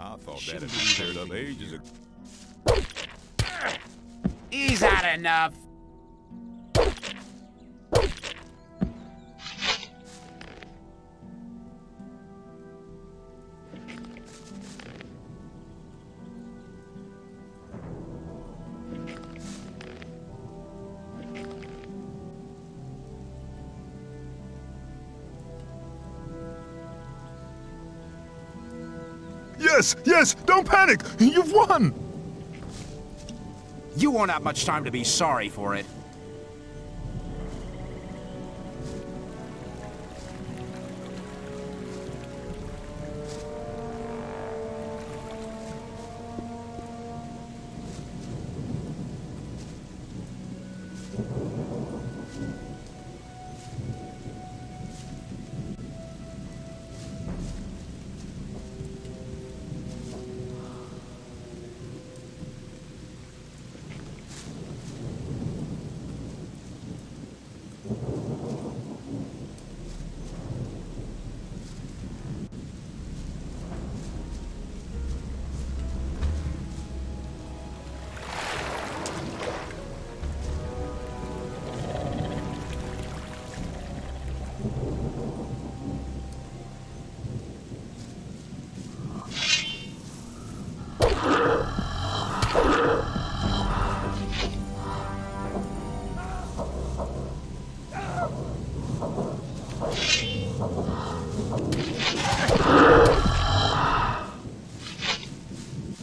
Speaker 4: I thought that had been cleared up ages ago.
Speaker 10: He's had enough.
Speaker 5: Yes, yes, don't panic! You've won!
Speaker 10: You won't have much time to be sorry for it.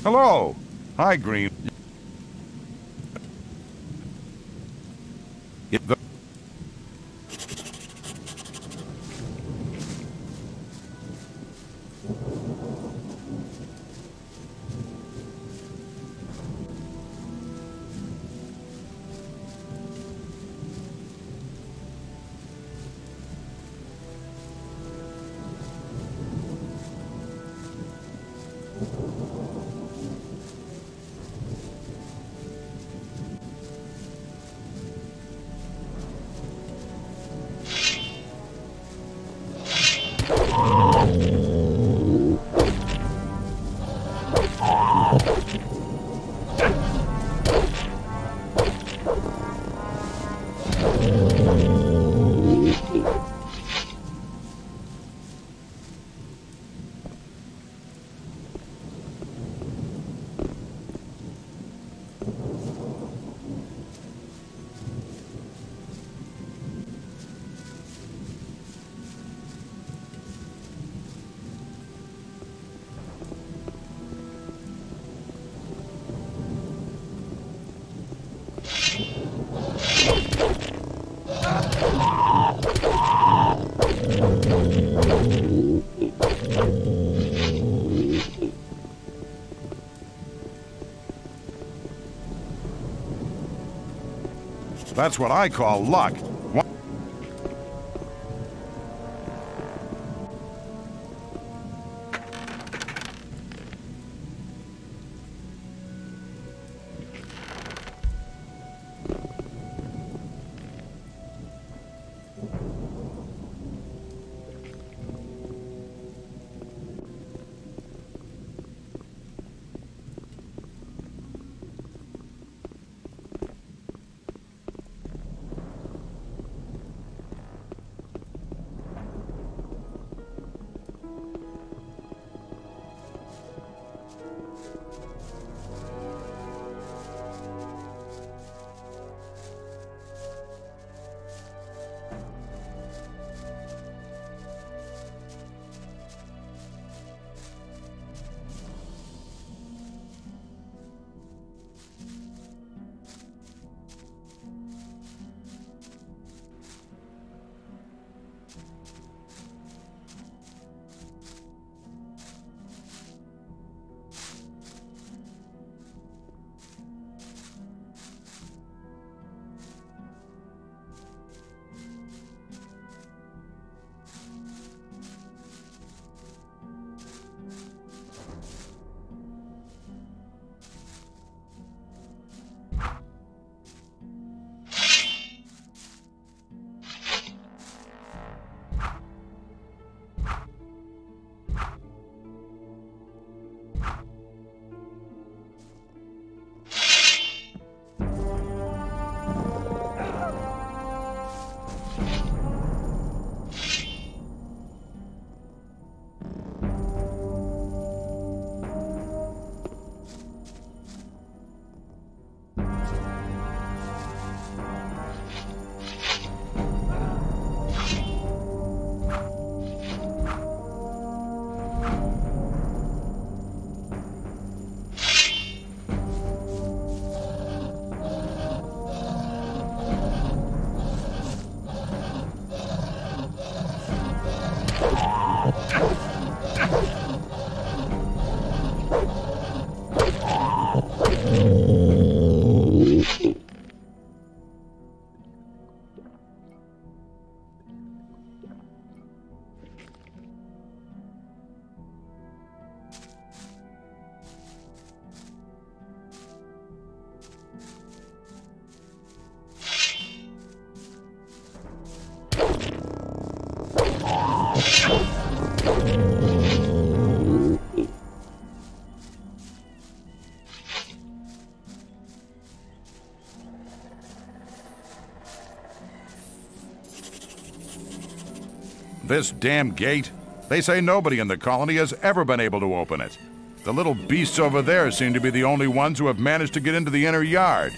Speaker 4: Hello. Hi, Green. That's what I call luck. This damn gate? They say nobody in the colony has ever been able to open it. The little beasts over there seem to be the only ones who have managed to get into the inner yard.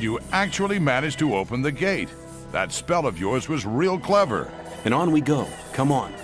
Speaker 4: You actually managed to open the gate. That spell of yours was real clever.
Speaker 3: And on we go. Come on.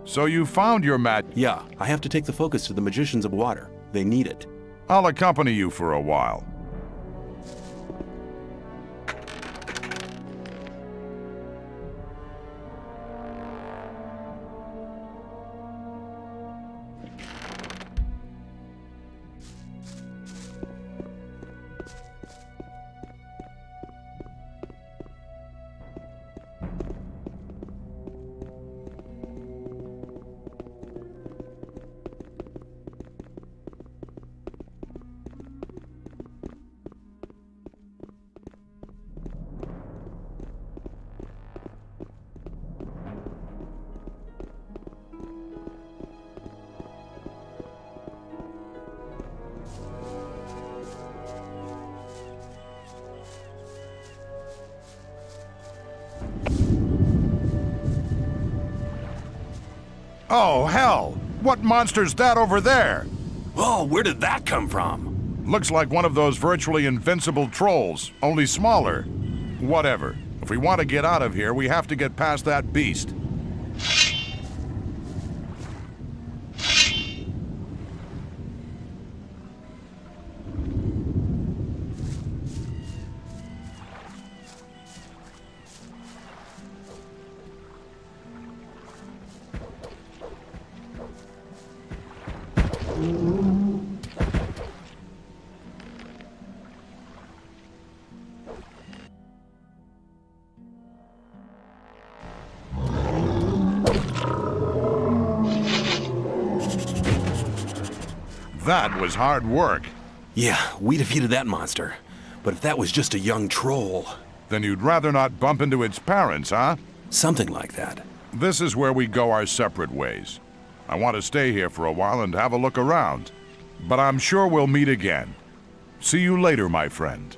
Speaker 4: So you found your mat.
Speaker 3: Yeah, I have to take the focus to the Magicians of Water. They need it.
Speaker 4: I'll accompany you for a while. Oh, hell! What monster's that over there?
Speaker 3: Oh, where did that come from?
Speaker 4: Looks like one of those virtually invincible trolls, only smaller. Whatever. If we want to get out of here, we have to get past that beast. That was hard work.
Speaker 3: Yeah, we defeated that monster. But if that was just a young troll...
Speaker 4: Then you'd rather not bump into its parents, huh?
Speaker 3: Something like that.
Speaker 4: this is where we go our separate ways. I want to stay here for a while and have a look around. But I'm sure we'll meet again. See you later, my friend.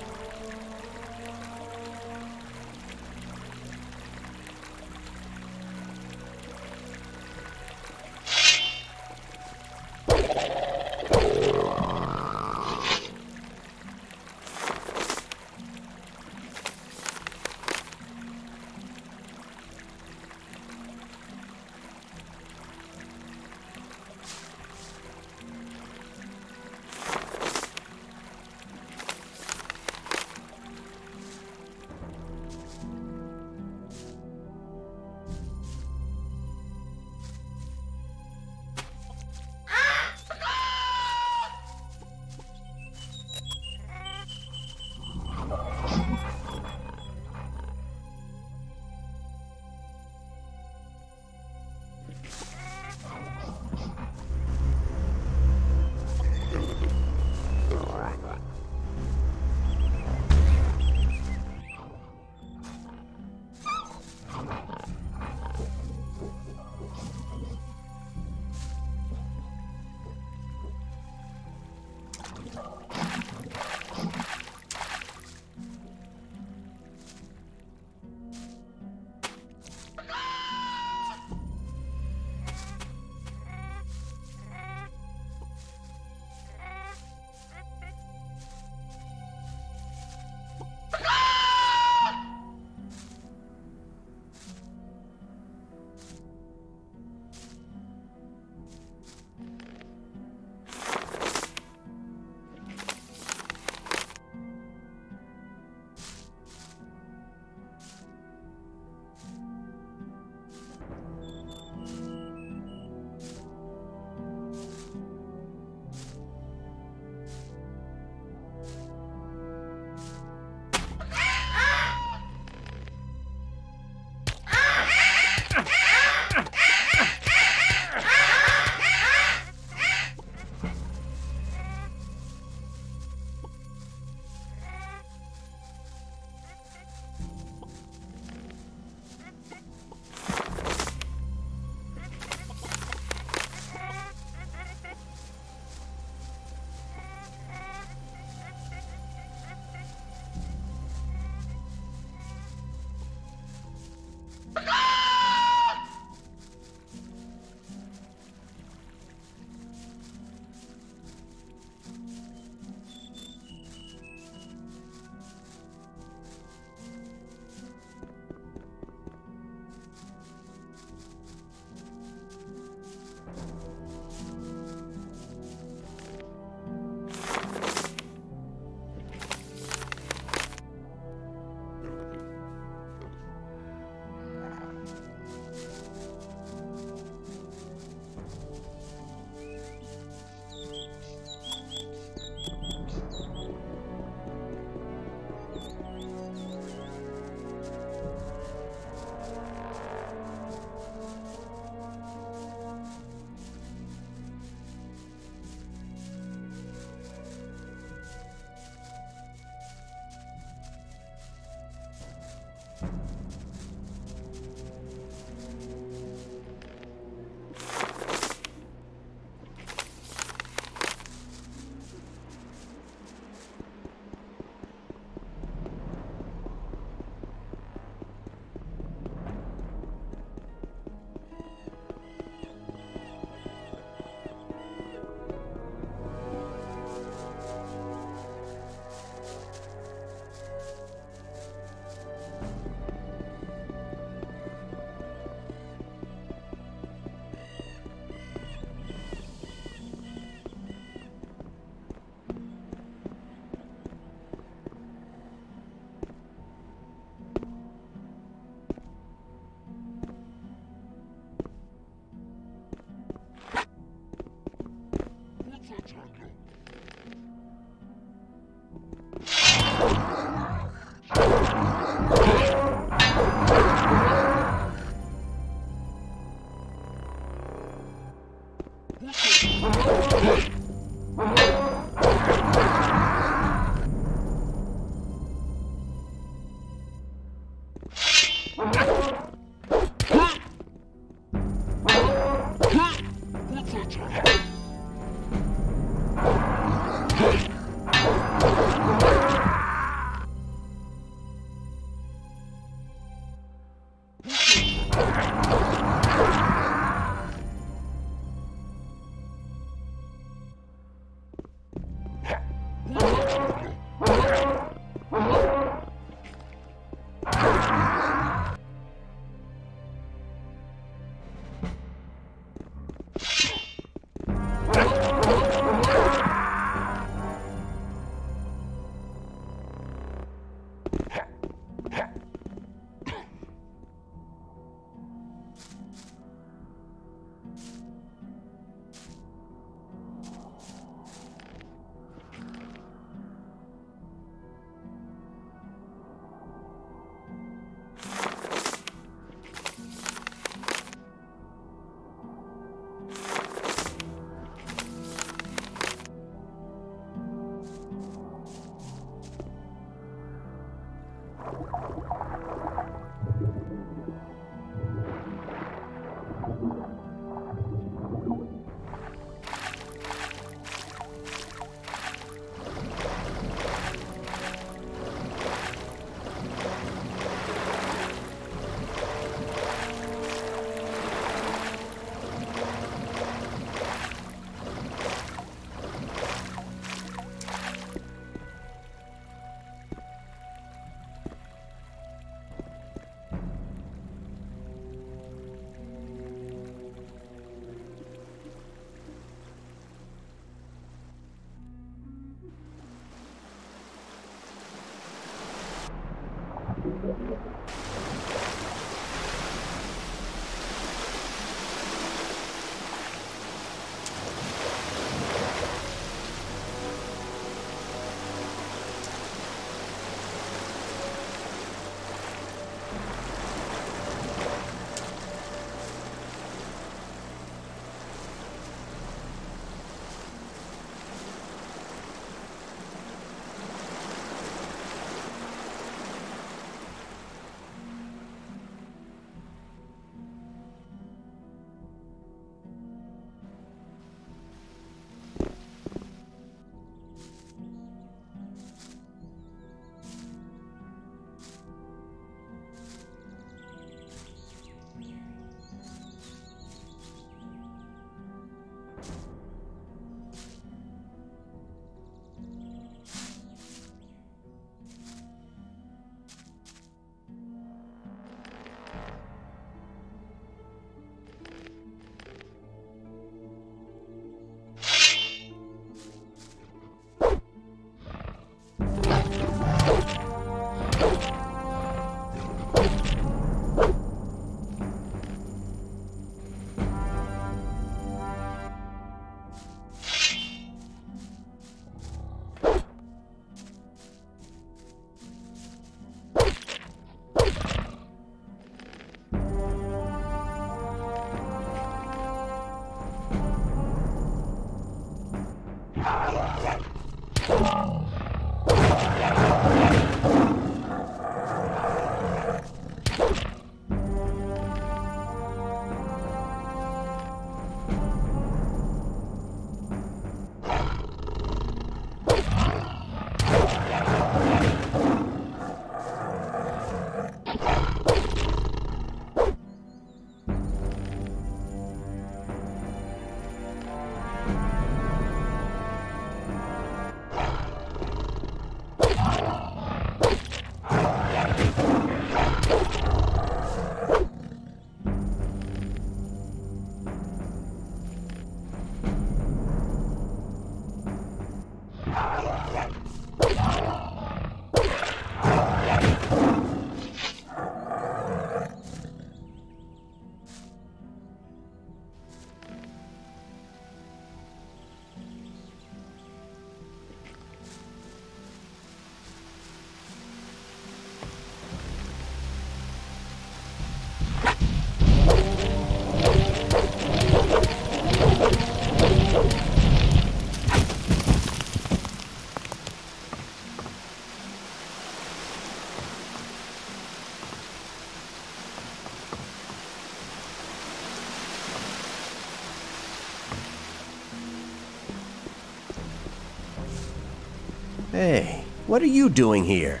Speaker 14: Hey, what are you doing here?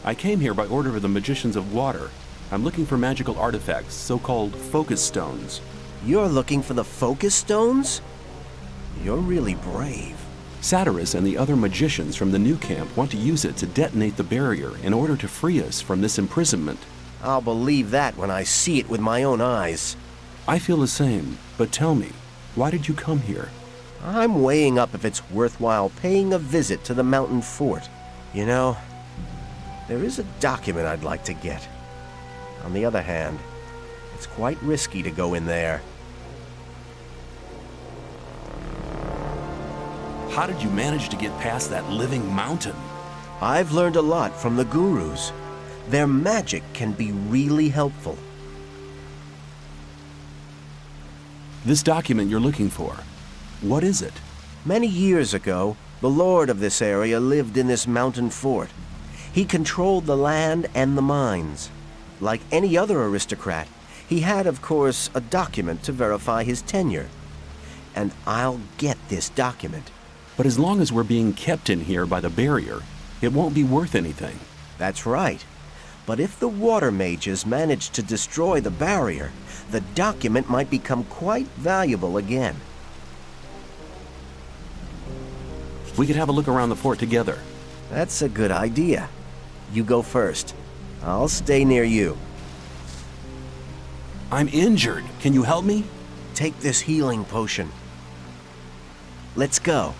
Speaker 3: I came here by order of the Magicians of Water. I'm looking for magical artifacts, so-called focus stones.
Speaker 14: You're looking for the focus stones? You're really brave.
Speaker 3: Satyrus and the other magicians from the new camp want to use it to detonate the barrier in order to free us from this imprisonment.
Speaker 14: I'll believe that when I see it with my own eyes.
Speaker 3: I feel the same, but tell me, why did you come here?
Speaker 14: I'm weighing up if it's worthwhile paying a visit to the mountain fort. You know, there is a document I'd like to get. On the other hand, it's quite risky to go in there.
Speaker 3: How did you manage to get past that living mountain?
Speaker 14: I've learned a lot from the gurus. Their magic can be really helpful.
Speaker 3: This document you're looking for, what is it?
Speaker 14: Many years ago, the lord of this area lived in this mountain fort. He controlled the land and the mines. Like any other aristocrat, he had, of course, a document to verify his tenure. And I'll get this document.
Speaker 3: But as long as we're being kept in here by the barrier, it won't be worth anything.
Speaker 14: That's right. But if the water mages manage to destroy the barrier, the document might become quite valuable again.
Speaker 3: We could have a look around the fort together.
Speaker 14: That's a good idea. You go first. I'll stay near you.
Speaker 3: I'm injured. Can you help me?
Speaker 14: Take this healing potion. Let's go.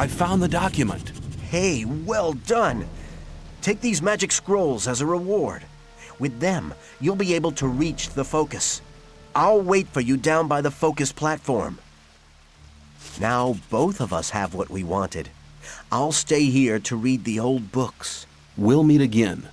Speaker 3: I found the document.
Speaker 14: Hey, well done. Take these magic scrolls as a reward. With them, you'll be able to reach the focus. I'll wait for you down by the focus platform. Now both of us have what we wanted. I'll stay here to read the old books.
Speaker 3: We'll meet again.